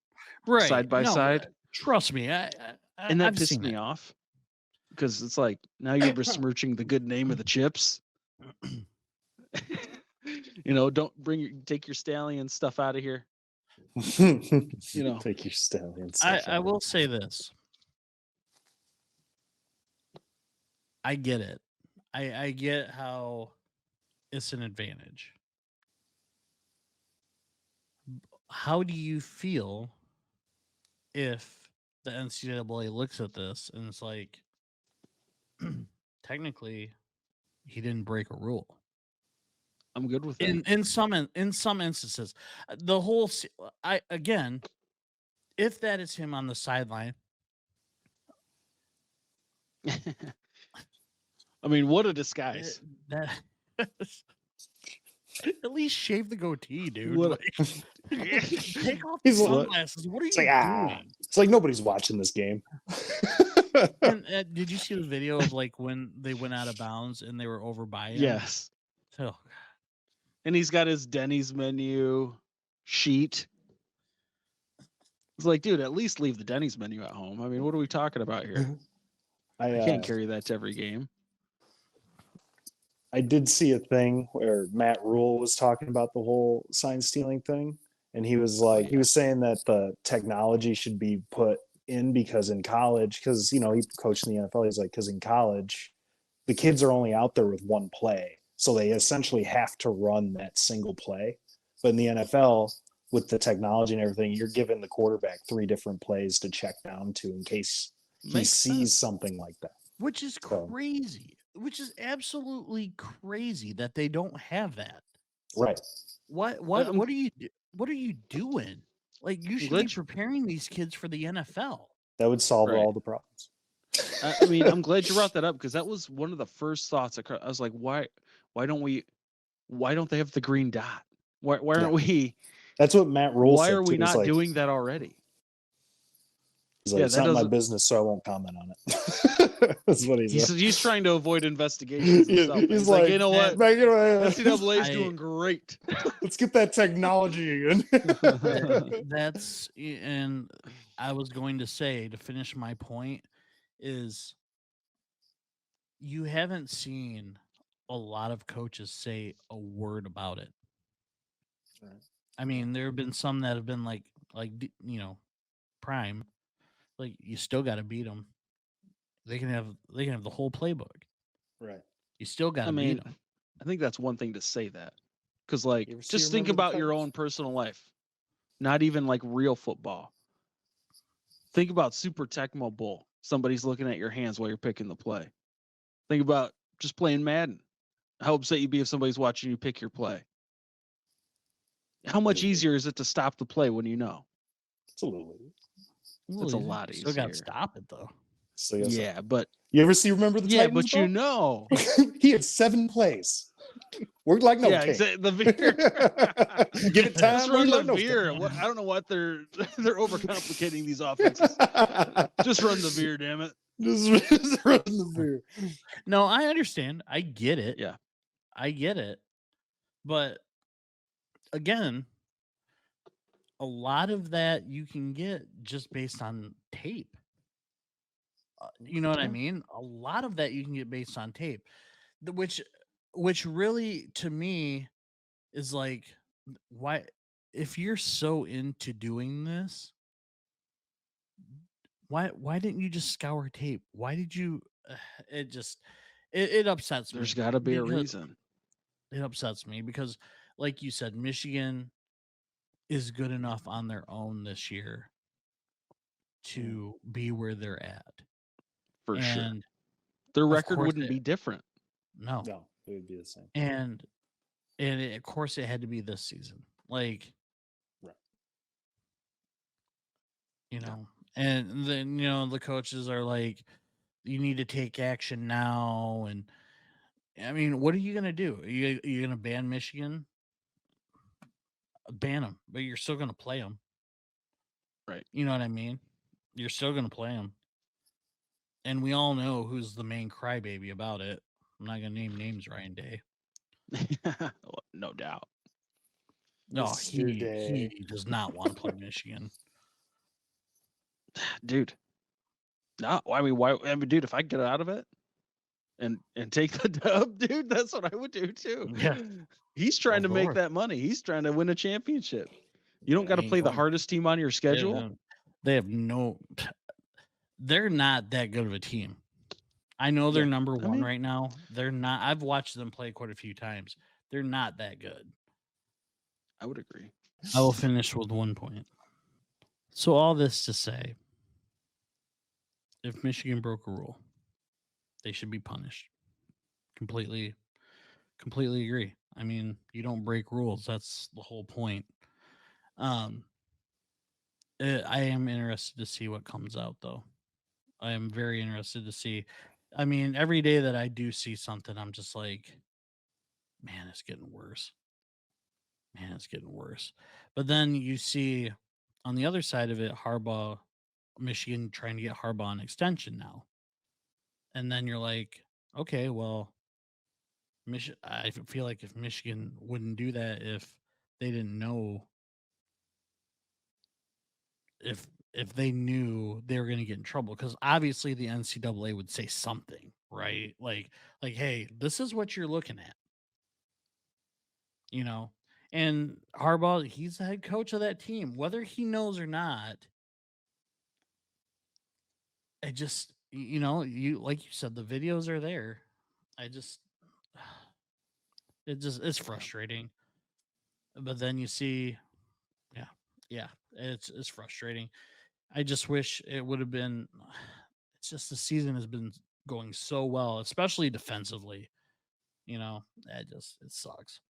C: Right.
A: side by
C: No,
A: side,
C: trust me.
A: and that
C: I've
A: pissed
C: seen
A: me
C: it.
A: off because it's like now you're besmirching the good name of the chips. Don't take your stallion stuff out of here.
B: Take your stallion
C: I
B: stuff
C: I
B: out.
C: will say this. I get it. I get how it's an advantage. How do you feel if the NCAA looks at this and it's like, technically, he didn't break a rule?
A: I'm good with that.
C: In some instances, the whole I again, if that is him on the sideline,
A: I mean, what a disguise.
C: that at least shave the goatee, dude.
A: What
C: Like, take off the
B: He's like-
C: sunglasses. What are
B: It's
C: you
B: like
C: doing?
B: it's like nobody's watching this game.
C: And did you see the video of like when they went out of bounds and they were over by him?
A: Yes.
C: Oh,
A: And he's got his Denny's menu sheet. It's like, dude, at least leave the Denny's menu at home. I mean, what are we talking about here? I can't carry that to every game.
B: I did see a thing where Matt Rule was talking about the whole sign stealing thing, and he was like, he was saying that the technology should be put in because in college, because he coached in the NFL, he's like, because in college, the kids are only out there with one play, so they essentially have to run that single play. But in the NFL, with the technology and everything, you're giving the quarterback 3 different plays to check down to in case he
A: Makes
B: sees
A: sense.
B: something like that.
C: which is
B: So-
C: crazy. Which is absolutely crazy that they don't have that.
B: Right.
C: What
A: I'm-
C: what are you what are you doing? Like, you should be
A: glad
C: preparing these kids for the NFL.
B: That would solve
A: Right.
B: all the problems.
A: I mean, I'm glad you brought that up because that was one of the first thoughts. I was like, why don't they have the green dot? Why aren't we?
B: That's what Matt Rule
A: Why
B: said
A: are we
B: too. He's
A: not
B: like,
A: doing that already?
B: He's like,
A: Yeah,
B: it's
A: that
B: not my
A: doesn't-
B: business, so I won't comment on it. That's what he said.
A: He's trying to avoid investigations and
B: Yeah,
A: stuff.
B: he's
A: like,
B: like,
A: you know what?
B: "Man,
A: NCAA is
C: I-
A: doing great.
B: let's get that technology again.
C: That's and I was going to say, to finish my point, is you haven't seen a lot of coaches say a word about it.
B: Right.
C: I mean, there have been some that have been like prime, like, you still got to beat them. They can have the whole playbook.
B: Right.
C: You still got
A: I
C: to beat
A: mean,
C: them.
A: I think that's one thing to say that, because like,
B: You ever see
A: just think
B: Remember the
A: about your
B: Titans?
A: own personal life, not even like real football. Think about Super Tecmo Bowl. Somebody's looking at your hands while you're picking the play. Think about just playing Madden. How upset you'd be if somebody's watching you pick your play. How much
B: Mhm.
A: easier is it to stop the play when you know?
B: It's a little weird.
A: It's a lot
C: Still got to
A: easier.
C: stop it though.
B: So yes,
A: Yeah, but
B: you ever see Remember the Titans?
A: but you know.
B: he had 7 plays. Worked like no
A: Yeah,
B: king.
A: exactly. The veer.
B: Give it time.
A: Just run
B: worked
A: the
B: like no
A: veer.
B: king.
A: I don't know what they're overcomplicating these offenses. Just run the veer, damn it.
B: Just run the veer.
C: No, I understand. I get it.
A: Yeah.
C: I get it. But again, a lot of that you can get just based on tape. You know what I
B: Yeah.
C: mean? A lot of that you can get based on tape, which really to me is like, why, if you're so into doing this, why didn't you just scour tape? Why did you? It just it upsets
A: There's
C: me
A: got to be a
C: because
A: reason.
C: it upsets me because, like you said, Michigan is good enough on their own this year to be where they're at.
A: For sure.
C: And
A: Their
C: of
A: record
C: course
A: wouldn't
C: it
A: be different.
C: no.
B: No, it would be the same.
C: And of course it had to be this season. Like,
B: Right.
C: you know, and then the coaches are like, you need to take action now. And I mean, what are you gonna do? Are you gonna ban Michigan? Ban them, but you're still gonna play them.
A: Right.
C: You know what I mean? You're still gonna play them. And we all know who's the main crybaby about it. I'm not gonna name names, Ryan Day.
A: No doubt.
C: No,
B: Mr. Day.
C: he does not want to play Michigan.
A: Dude. No, I mean, why? I mean, dude, if I get out of it and take the dub, dude, that's what I would do too.
C: Yeah.
A: He's trying to
C: Of
A: make
C: course.
A: that money. He's trying to win a championship. You don't got to
C: Ain't
A: play the
C: going to.
A: hardest team on your schedule.
C: They have no. They're not that good of a team. I know they're
A: Yeah,
C: number
A: I
C: one
A: mean-
C: right now. They're not. I've watched them play quite a few times. They're not that good.
A: I would agree.
C: I will finish with 1 point. So all this to say, if Michigan broke a rule, they should be punished. Completely agree. I mean, you don't break rules. That's the whole point. I am interested to see what comes out, though. I am very interested to see. I mean, every day that I do see something, I'm just like, man, it's getting worse. Man, it's getting worse. But then you see on the other side of it, Michigan trying to get Harbaugh an extension now. And then you're like, okay, well, I feel like if Michigan wouldn't do that if they didn't know, if they knew they were going to get in trouble, because obviously the NCAA would say something, right? Like, hey, this is what you're looking at, And Harbaugh, he's the head coach of that team, whether he knows or not. I just, you like you said, the videos are there. I just, it's frustrating. But then you see, yeah, it's frustrating. I just wish it would have been. It's just the season has been going so well, especially defensively. It sucks.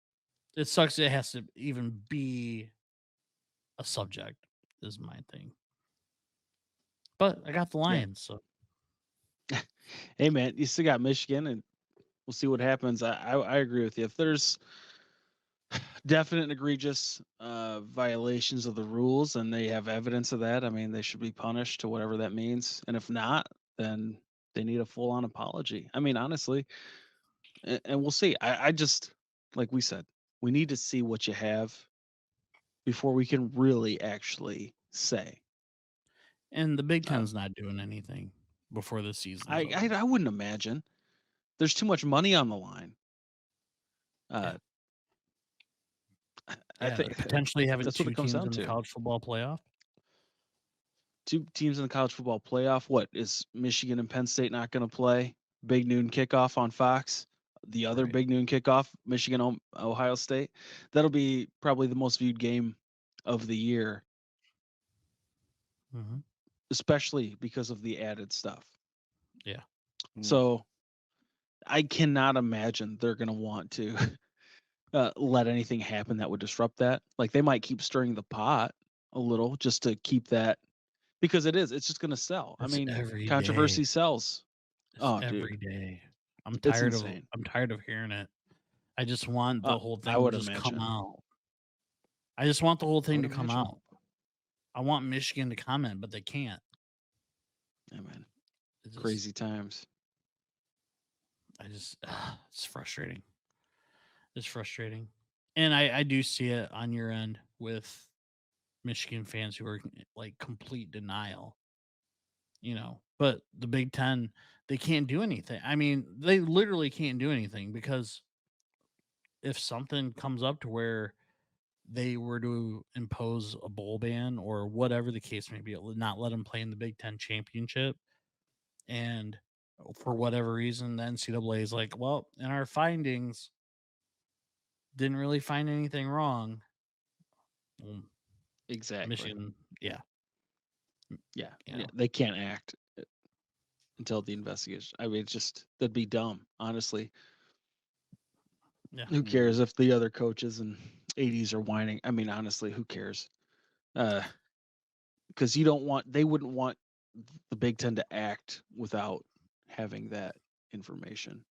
C: It sucks. It has to even be a subject. Is my thing. But I got the Lions, so
A: Hey, man, you still got Michigan, and we'll see what happens. I agree with you. If there's definite and egregious violations of the rules and they have evidence of that, I mean, they should be punished to whatever that means. And if not, then they need a full-on apology. I mean, honestly, and we'll see. I just, like we said, we need to see what you have before we can really actually say.
C: and the Big Ten's not doing anything before the season's over.
A: I wouldn't imagine. There's too much money on the line.
C: Yeah.
A: I think
C: potentially having
A: that's what
C: two
A: it comes
C: teams
A: down
C: in the
A: to.
C: college football playoff.
A: Two teams in the college football playoff. What is Michigan and Penn State not going to play? Big noon kickoff on Fox. The other
C: Right.
A: big noon kickoff, Michigan, Ohio State. That'll be probably the most viewed game of the year,
C: Mm-hmm.
A: especially because of the added stuff.
C: Yeah.
A: So I cannot imagine they're going to want to let anything happen that would disrupt that. Like they might keep stirring the pot a little just to keep that, because it's just going to sell.
C: It's
A: I mean,
C: every
A: controversy
C: day.
A: sells.
C: It's
A: Oh,
C: every
A: dude,
C: day. I'm
A: it's
C: tired
A: insane.
C: I'm tired of hearing it. I just want the whole
A: I
C: thing to
A: would
C: just come
A: imagine.
C: out. I just want the whole thing to
A: would
C: come
A: imagine.
C: out. I want Michigan to comment, but they can't.
A: Yeah, man.
C: It's just,
A: Crazy times.
C: it's frustrating. It's frustrating. And I do see it on your end with Michigan fans who are like complete denial, but the Big Ten, they can't do anything. I mean, they literally can't do anything because if something comes up to where they were to impose a bowl ban or whatever the case may be, not let them play in the Big Ten championship, and for whatever reason, the NCAA is like, well, in our findings, didn't really find anything wrong. Well,
A: Exactly.
C: Michigan, yeah,
A: Yeah.
C: you
A: Yeah.
C: know,
A: They can't act until the investigation. I mean, it's just that'd be dumb, honestly.
C: yeah.
A: Who cares if the other coaches and 80s are whining? I mean, honestly, who cares? Because they wouldn't want the Big Ten to act without having that information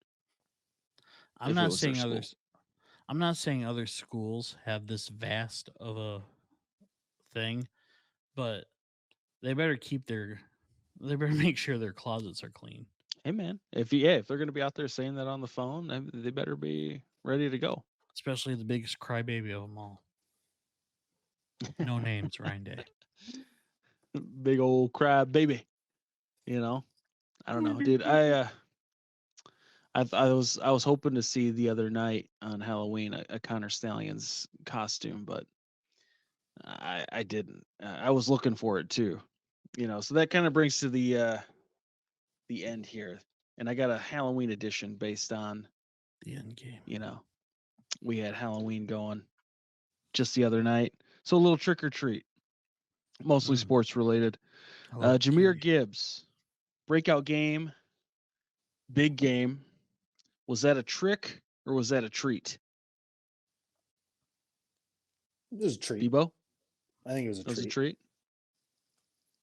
C: I'm
A: if it
C: not
A: was their
C: saying
A: school.
C: I'm not saying other schools have this vast of a thing, but they better they better make sure their closets are clean.
A: Hey, man, if they're going to be out there saying that on the phone, they better be ready to go.
C: Especially the biggest crybaby of them all. No names, Ryan Day.
A: Big old crab baby. I don't know, dude. I was hoping to see the other night on Halloween a Connor Stallions costume, but I didn't. I was looking for it too, So that kind of brings to the end here, and I got a Halloween edition based on
C: The end game.
A: We had Halloween going just the other night, so a little trick or treat, mostly sports related. Jahmyr Gibbs, breakout game, big game. Was that a trick or was that a treat?
B: It was a treat.
A: Debo?
B: I think it was a treat.
A: A treat.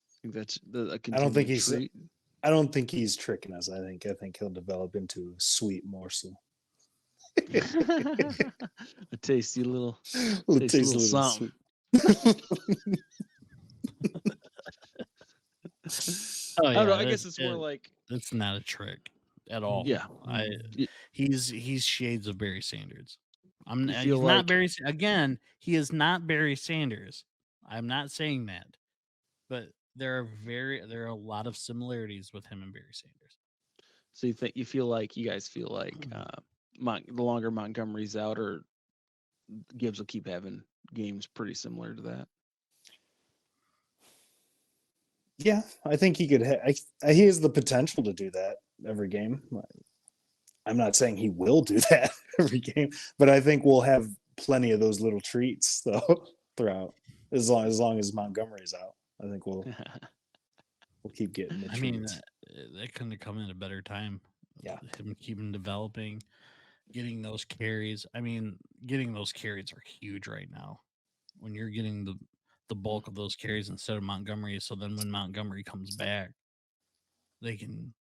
A: I think that's a
B: I don't think
A: continued treat.
B: I don't think he's tricking us. I think he'll develop into a sweet morsel.
A: A tasty little
B: tasty little
A: something.
C: Oh,
A: I don't know. I guess it's more like
C: it's not a trick at all.
A: Yeah,
C: he's shades of Barry Sanders.
A: He's
C: not Barry. Again, he is not Barry Sanders. I'm not saying that, but there are a lot of similarities with him and Barry Sanders.
A: So you guys feel like the longer Montgomery's out, or Gibbs will keep having games pretty similar to that?
B: Yeah, I think he could. He has the potential to do that every game. I'm not saying he will do that every game, but I think we'll have plenty of those little treats though throughout. As long as Montgomery's out, I think we'll keep getting the treats.
C: I mean, that couldn't have come in a better time.
B: Yeah,
C: him keeping developing, getting those carries. I mean, getting those carries are huge right now. When you're getting the bulk of those carries instead of Montgomery, so then when Montgomery comes back, they can,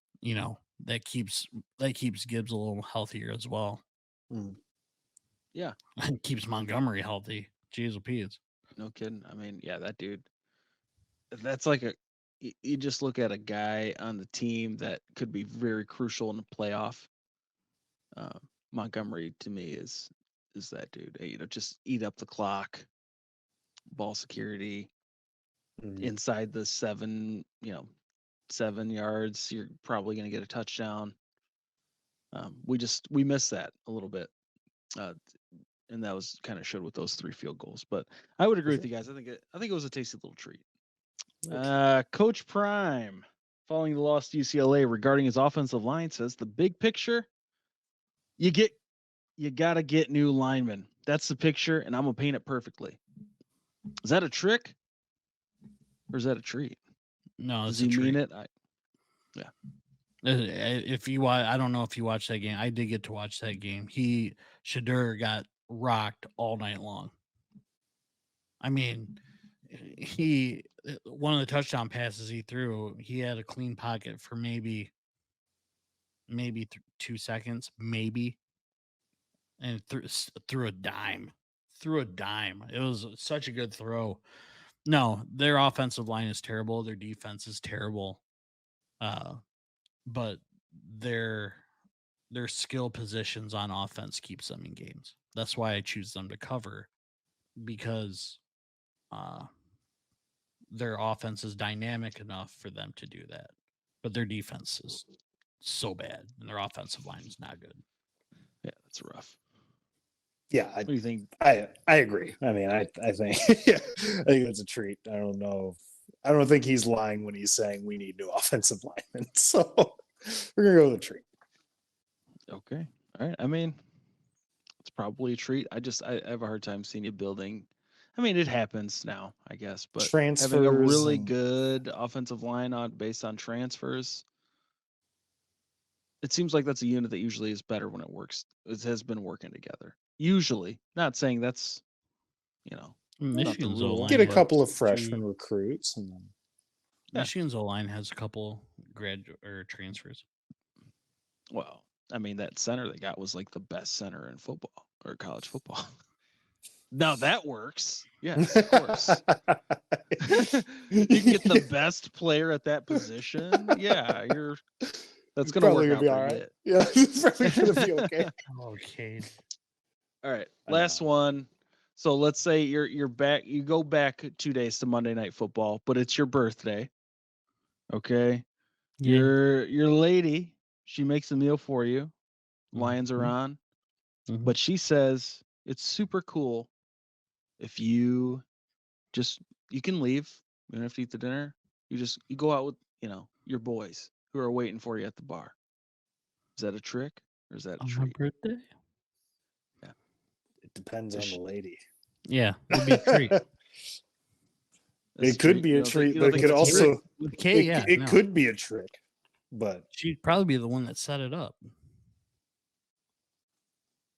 C: that keeps Gibbs a little healthier as well.
A: Yeah,
C: and keeps Montgomery healthy. Jeez, Pete.
A: No kidding. I mean, yeah, that dude. That's like you just look at a guy on the team that could be very crucial in the playoff. Montgomery to me is that dude. Just eat up the clock, ball security, inside the 7 yards. You're probably going to get a touchdown. We missed that a little bit, and that was kind of showed with those 3 field goals. But I would agree with you guys. I think it was a tasty little treat. Coach Prime, following the loss to UCLA regarding his offensive line, says the big picture, you got to get new linemen. That's the picture, and I'm going to paint it perfectly. Is that a trick or is that a treat?
C: No,
A: does he mean it? Yeah.
C: If you watch, I don't know if you watched that game. I did get to watch that game. Shadur got rocked all night long. I mean, one of the touchdown passes he threw, he had a clean pocket for maybe 2 seconds, maybe, and threw a dime. It was such a good throw. No, their offensive line is terrible. Their defense is terrible. But their skill positions on offense keeps them in games. That's why I choose them to cover, because their offense is dynamic enough for them to do that. But their defense is so bad, and their offensive line is not good.
A: Yeah, that's rough.
B: Yeah,
A: What do you think?
B: I agree. I mean, I think I think it's a treat. I don't think he's lying when he's saying we need new offensive linemen. So we're gonna go with a treat.
A: Okay. All right. I mean, it's probably a treat. I have a hard time seeing it building. I mean, it happens now, I guess, but having a
B: Transfers
A: really
B: and-
A: good offensive line based on transfers, it seems like that's a unit that usually is better when it works. It has been working together. Usually, not saying that's, not the
C: Michigan's
A: rule.
C: O-line
B: Get a
C: has
B: couple of
C: two-
B: freshman recruits, and then
A: Yeah.
C: Michigan's O-line has a couple graduate or transfers.
A: Well, I mean, that center they got was like the best center in football or college football. Now that works. Yes, of course. You can get the best player at that position. Yeah, that's gonna
B: probably
A: work out
B: be
A: pretty
B: all right.
A: good.
B: Yeah, it's probably gonna be okay.
C: Okay.
A: All right,
B: I
A: last
B: know.
A: one. So let's say you're back. You go back 2 days to Monday Night Football, but it's your birthday. Okay,
C: Yeah.
A: your lady, she makes a meal for you. Lions are
C: Mhm.
A: on,
C: Mhm.
A: but she says it's super cool if you can leave. You don't have to eat the dinner. You go out with your boys who are waiting for you at the bar. Is that a trick or is that a
C: On my
A: treat?
C: birthday?
B: It depends on
A: Is
B: the
A: she-
B: lady.
C: Yeah, it'd be a treat.
A: That's
B: It could be
A: You
B: a
A: don't think-
B: treat,
A: you don't
B: but it
A: think
B: could
A: it's a trick?
B: also
C: With Kay, yeah.
B: it
C: no.
B: could be a trick. But
C: She'd probably be the one that set it up.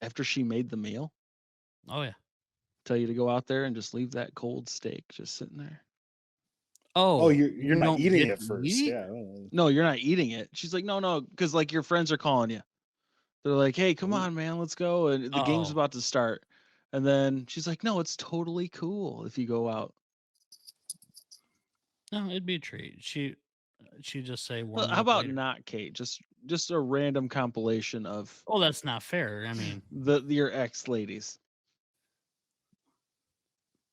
A: After she made the meal,
C: Oh yeah.
A: tell you to go out there and just leave that cold steak just sitting there.
B: oh, you're
C: you
B: not
C: don't
B: eating
C: get
B: it
C: to
B: first.
C: eat?
B: Yeah.
A: No, you're not eating it. She's like, no, because like your friends are calling you. They're like, hey, come on, man, let's go. And the game's
C: Oh.
A: about to start. And then she's like, no, it's totally cool if you go out.
C: No, it'd be a treat. She just say
A: Well,
C: warm it
A: how
C: up
A: about
C: later.
A: not Kate? Just a random compilation of
C: Oh, that's not fair. I mean,
A: your ex ladies.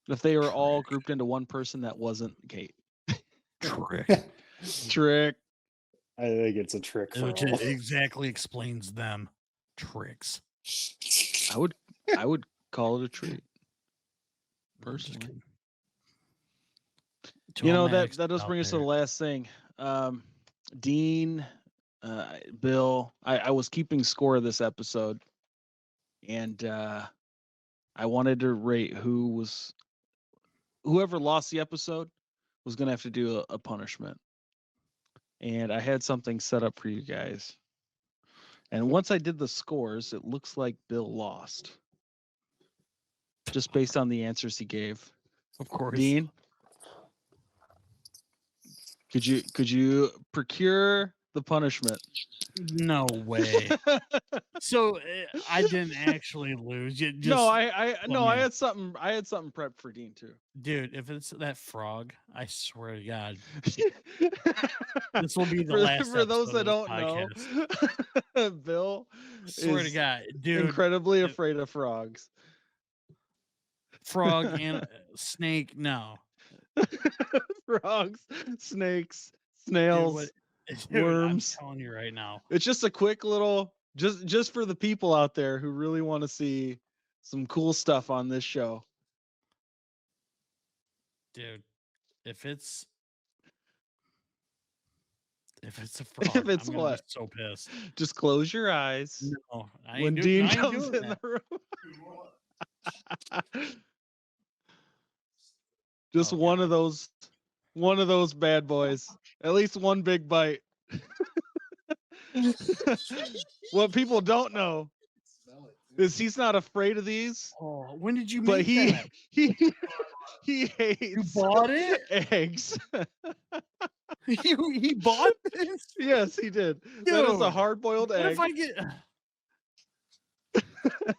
A: If they were all
C: Trick.
A: grouped into one person that wasn't Kate.
C: trick.
A: Trick.
B: I think it's a trick for
C: Which
B: all.
C: exactly explains them. Tricks.
A: I would call it a treat.
C: I'm just
A: Personally.
C: kidding. To all my
A: that
C: exes
A: does
C: out
A: bring us to the
C: there.
A: last thing. Dean, Bill, I was keeping score of this episode, and I wanted to rate whoever lost the episode was gonna have to do a punishment, and I had something set up for you guys. And once I did the scores, it looks like Bill lost, just based on the answers he gave.
C: Of course.
A: Dean, could you procure the punishment?
C: No way. So I didn't actually lose. You just,
A: No, I
C: me.
A: had something prepped for Dean too.
C: dude, if it's that frog, I swear to God, this will be the last.
A: For those that
C: episode
A: don't
C: of this
A: know,
C: podcast.
A: Bill
C: Swear to
A: is
C: God, dude,
A: incredibly
C: if-
A: afraid of frogs.
C: frog and snake. No,
A: Frogs, snakes,
C: dude,
A: snails.
C: dude,
A: worms.
C: I'm telling you right now.
A: It's just a quick little just for the people out there who really want to see some cool stuff on this show.
C: Dude, if it's a frog,
A: it's
C: I'm gonna
A: what?
C: be so pissed.
A: Just close your eyes
C: No, I
A: when
C: ain't
A: Dean
C: I ain't
A: comes
C: doing
A: in
C: that.
A: the room. Just
C: Oh,
A: one of those bad boys. At least one big bite. What people don't know is he's not afraid of these,
C: Oh, when did you
A: but
C: make
A: he
C: that?
A: he hates
C: You bought it?
A: eggs.
C: He bought this?
A: Yes, he did. That is a
C: Dude,
A: hard-boiled
C: What
A: egg.
C: if I get?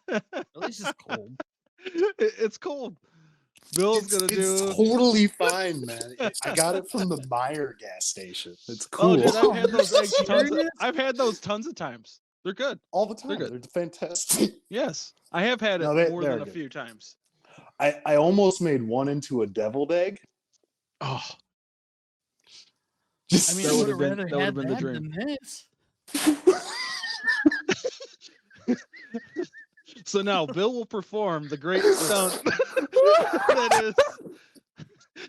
C: At least it's cold.
A: It's cold. Bill's gonna
B: It's
A: do.
B: totally fine, man. I got it from the Meyer gas station. It's
A: Oh,
B: cool.
A: dude, I've had those eggs tons.
C: Serious?
A: I've had those tons of times. They're good.
B: all the time.
A: They're
B: They're,
A: good.
B: fantastic.
A: Yes, I have had it
B: No,
A: more
B: they're
A: than a
B: good.
A: few times.
B: I almost made one into a deviled egg,
A: Oh,
B: Just
C: I mean,
A: That
C: I
A: would've
C: would have
A: been-
C: rather
A: that would've
C: had
A: been the
C: that
A: dream.
C: than this.
A: so now Bill will perform the great stunt that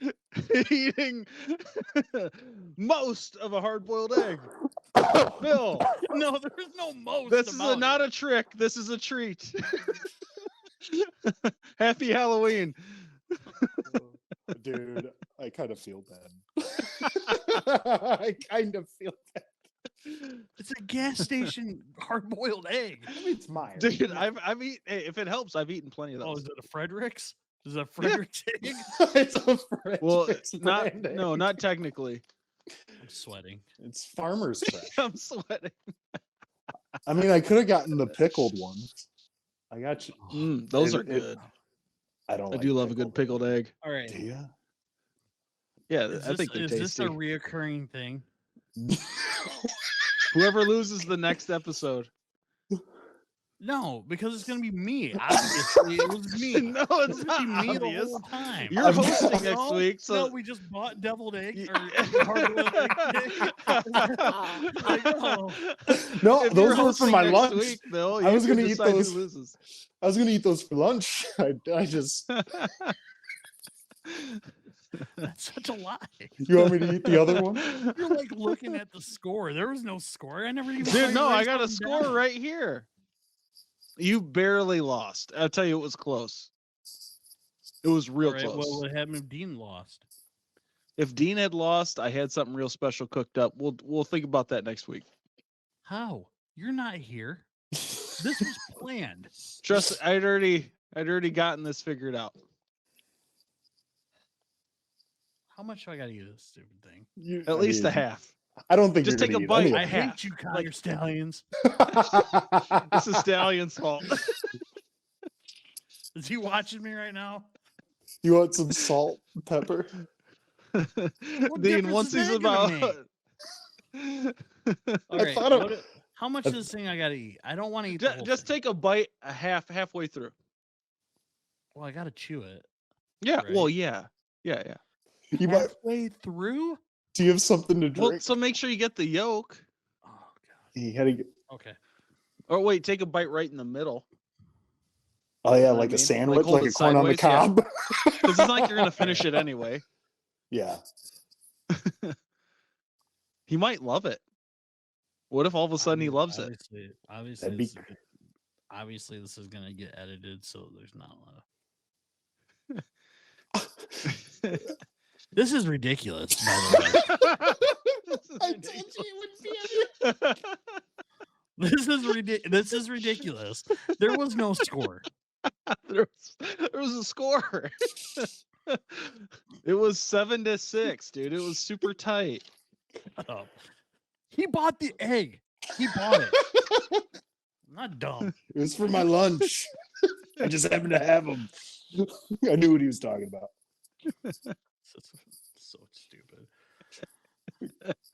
A: is eating most of a hard-boiled egg. Bill,
C: No, there's no most.
A: this is
C: about
A: not
C: it.
A: a trick. This is a treat. Happy Halloween.
B: Dude, I kind of feel bad. I kind of feel bad.
C: It's a gas station hard-boiled egg.
B: I mean, it's mine.
A: Dude, I've eaten. Hey, if it helps, I've eaten plenty of
C: Oh,
A: those.
C: is it a Frederick's? Is it a Frederick's egg?
B: It's a French
A: Well,
B: fix
A: not
B: brand
A: no,
B: egg.
A: not technically.
C: I'm sweating.
B: It's Farmer's Fresh.
A: I'm sweating.
B: I mean, I could have gotten the pickled one. I got you.
A: Those are
B: It-
A: good.
B: I don't.
A: I do love a good pickled egg.
C: All right.
B: Do you?
A: Yeah,
C: Is
A: I think they're
C: this
A: tasty.
C: a reoccurring thing?
A: Whoever loses the next episode.
C: No, because it's gonna be me. Obviously, it was me.
A: No,
C: It's
A: it's
C: gonna
A: not
C: be me the
A: obvious.
C: whole time.
A: You're
B: I'm-
A: hosting next
C: No,
A: week,
C: no,
A: so
C: we just bought deviled egg
A: Y-
C: or hard-boiled egg today. Like, oh.
B: No,
A: if
B: those
A: you're
B: were for
A: hosting
B: my
A: next
B: lunch.
A: week, Bill,
B: I
A: you
B: was
A: can
B: gonna eat
A: decide
B: those.
A: who loses.
B: I was gonna eat those for lunch. I just.
C: That's such a lie.
B: You want me to eat the other one?
C: You're like looking at the score. There was no score. I never even. saw
A: Dude,
C: you
A: no, I
C: write
A: got a
C: something
A: score
C: down.
A: right here. You barely lost. I'll tell you, it was close. It was real
C: All right,
A: close.
C: what would happen if Dean lost?
A: If Dean had lost, I had something real special cooked up. We'll think about that next week.
C: How? You're not here. This was planned.
A: Trust, I'd already gotten this figured out.
C: How much do I gotta eat of this stupid thing?
A: At least a half.
B: I don't think
A: Just
B: you're
A: take a
B: gonna eat
A: bite.
B: any
C: I
B: of
A: half.
C: hate you, Connor Stallions.
B: it.
A: It's the stallion's fault.
C: Is he watching me right now?
B: You want some salt, and pepper?
C: What
A: Dean,
C: difference
A: once
C: is
A: he's
C: that gonna
A: about.
C: All
B: I
C: right.
B: thought it-
C: How much of this thing I gotta eat? I don't want to eat the whole
A: Just
C: thing.
A: take a bite, halfway through.
C: Well, I gotta chew it.
A: Yeah.
C: Right.
A: Well, yeah.
B: You might,
C: Halfway through?
B: do you have something to drink?
A: Well, so make sure you get the yolk.
C: Oh god.
B: You had to get,
C: Okay.
A: Or wait, take a bite right in the middle.
B: oh yeah,
A: know what I
B: like
A: mean?
B: a
A: Like,
B: sandwich,
A: hold
B: like,
A: it
B: a corn on the
A: sideways, yeah.
B: cob.
A: Because it's not like you're gonna finish it anyway.
B: Yeah.
A: He might love it. What if all of a sudden he loves it?
C: Obviously,
B: That'd be
C: this is obviously this is gonna get edited, so there's not a lot of. This is ridiculous. By the way.
B: I told you it would be.
C: This is ridiculous. There was no score.
A: there was a score. It was 7-6, dude. It was super tight.
C: Shut up. He bought the egg. He bought it. I'm not dumb.
B: It was for my lunch. I just happened to have them. I knew what he was talking about.
C: So stupid.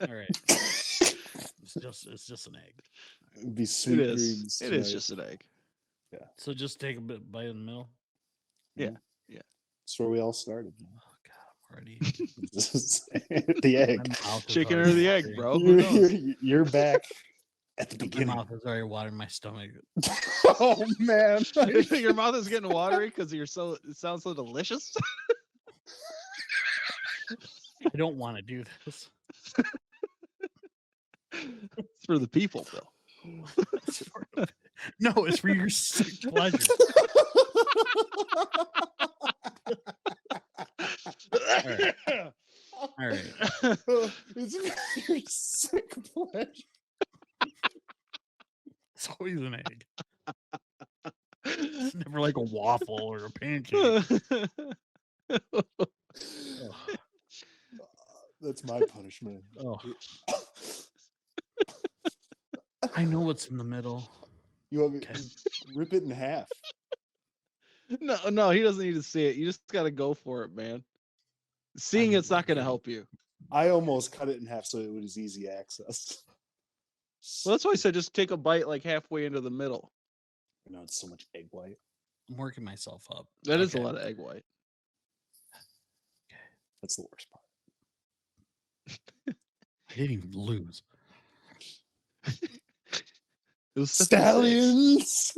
C: All right. It's just an egg.
B: It'd be sweet
A: It
B: greens.
A: is. It is just an egg.
C: So just take a bite in the middle.
B: That's where we all started.
C: Oh god, I'm already
B: This is the egg.
C: my mouth is
A: Chicken or
C: already
A: the egg,
C: watering.
A: bro? Who knows?
B: You're back at the
C: My
B: beginning.
C: mouth is already watering my stomach.
B: Oh man.
A: Your mouth is getting watery because it sounds so delicious.
C: I don't want to do this.
A: It's for the people, Bill.
C: No, it's for your sick pleasure. All right.
B: It's very sick pleasure.
C: It's always an egg. It's never like a waffle or a pancake.
B: That's my punishment.
C: Oh. I know what's in the middle.
B: You want me
C: Okay.
B: rip it in half.
A: No, he doesn't need to see it. You just got to go for it, man. Seeing
C: mean,
A: it's not going to
C: okay.
A: help you.
B: I almost cut it in half so it was easy access.
A: Well, that's why I said just take a bite like halfway into the middle.
B: You know, it's so much egg white.
C: I'm working myself up.
A: That is a
C: Okay.
A: lot of egg white.
B: That's the worst part.
C: I didn't even lose.
A: It was 7-6.
B: Stallions.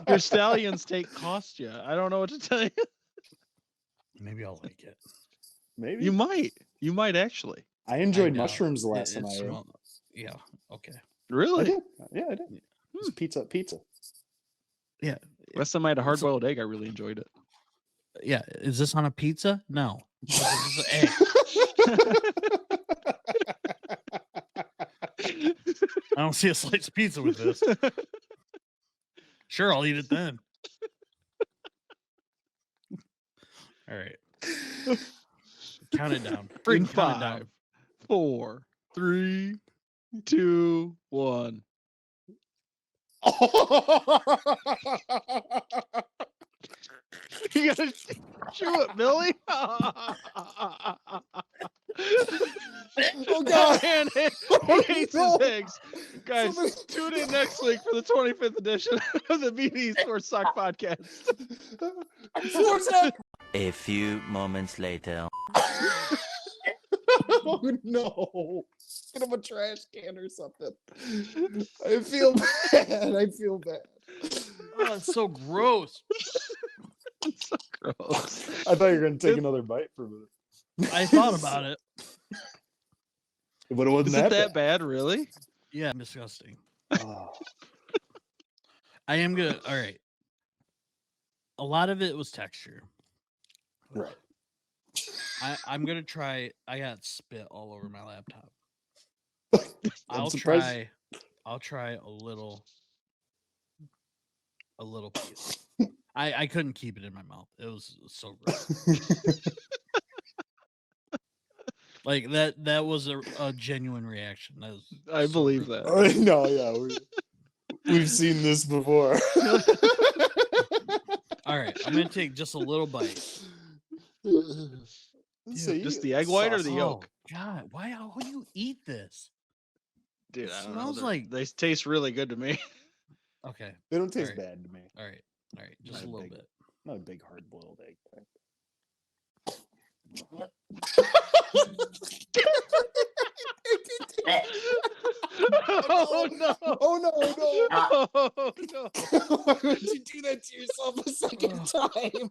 A: Your Stallions take cost you. I don't know what to tell you.
C: Maybe I'll like it.
B: Maybe
A: You might. You might actually.
B: I enjoyed
C: doubt
B: mushrooms the
C: it.
B: last time I ate.
C: smell- Yeah. Okay.
B: I
A: Really?
B: did. Yeah, I did. It was pizza.
C: Yeah.
A: Last time I had a hard
C: So-
A: boiled egg, I really enjoyed it.
C: Yeah. Is this on a pizza? No. This is an egg. I don't see a slice of pizza with this. Sure, I'll eat it then. All right. Count it down.
A: In
C: Freaking count it down.
A: 5, 4, 3, 2, 1. You gotta chew it, Billy.
B: Oh God!
A: Man, he hates
B: no.
A: his eggs. Guys,
B: Somebody-
A: tune in next week for the 25th edition of the BDE Sports Sock Podcast.
D: A few moments later.
B: Oh no! Get him a trash can or something. I feel bad. I feel bad.
C: Oh, it's so gross.
A: It's so gross.
B: I thought you were gonna take another bite from it.
C: I thought about it.
B: But it wasn't
A: Is it that bad, really?
C: Yeah, disgusting.
B: Oh.
C: I am gonna. All right. A lot of it was texture.
B: Right.
C: I'm gonna try. I got spit all over my laptop.
B: I'm
C: I'll
B: surprised-
C: try a little piece. I couldn't keep it in my mouth. It was so gross. Like that was a genuine reaction. That was
A: I
C: so
A: believe
C: gross.
A: that.
B: Oh, no, yeah, we've seen this before.
C: All right, I'm gonna take just a little bite.
A: Just the egg white or the yolk?
C: Oh, God, how do you eat this?
A: Dude,
C: It
A: I don't
C: smells
A: know.
C: like-
A: They taste really good to me.
C: Okay,
B: They don't taste
C: Alright.
B: bad to me.
C: all right, just
B: Not
C: a
B: a
C: little
B: big-
C: bit.
B: Not a big hard boiled egg.
A: Oh no!
B: Oh no, no.
A: Oh no!
B: Why would you do that to yourself a second time?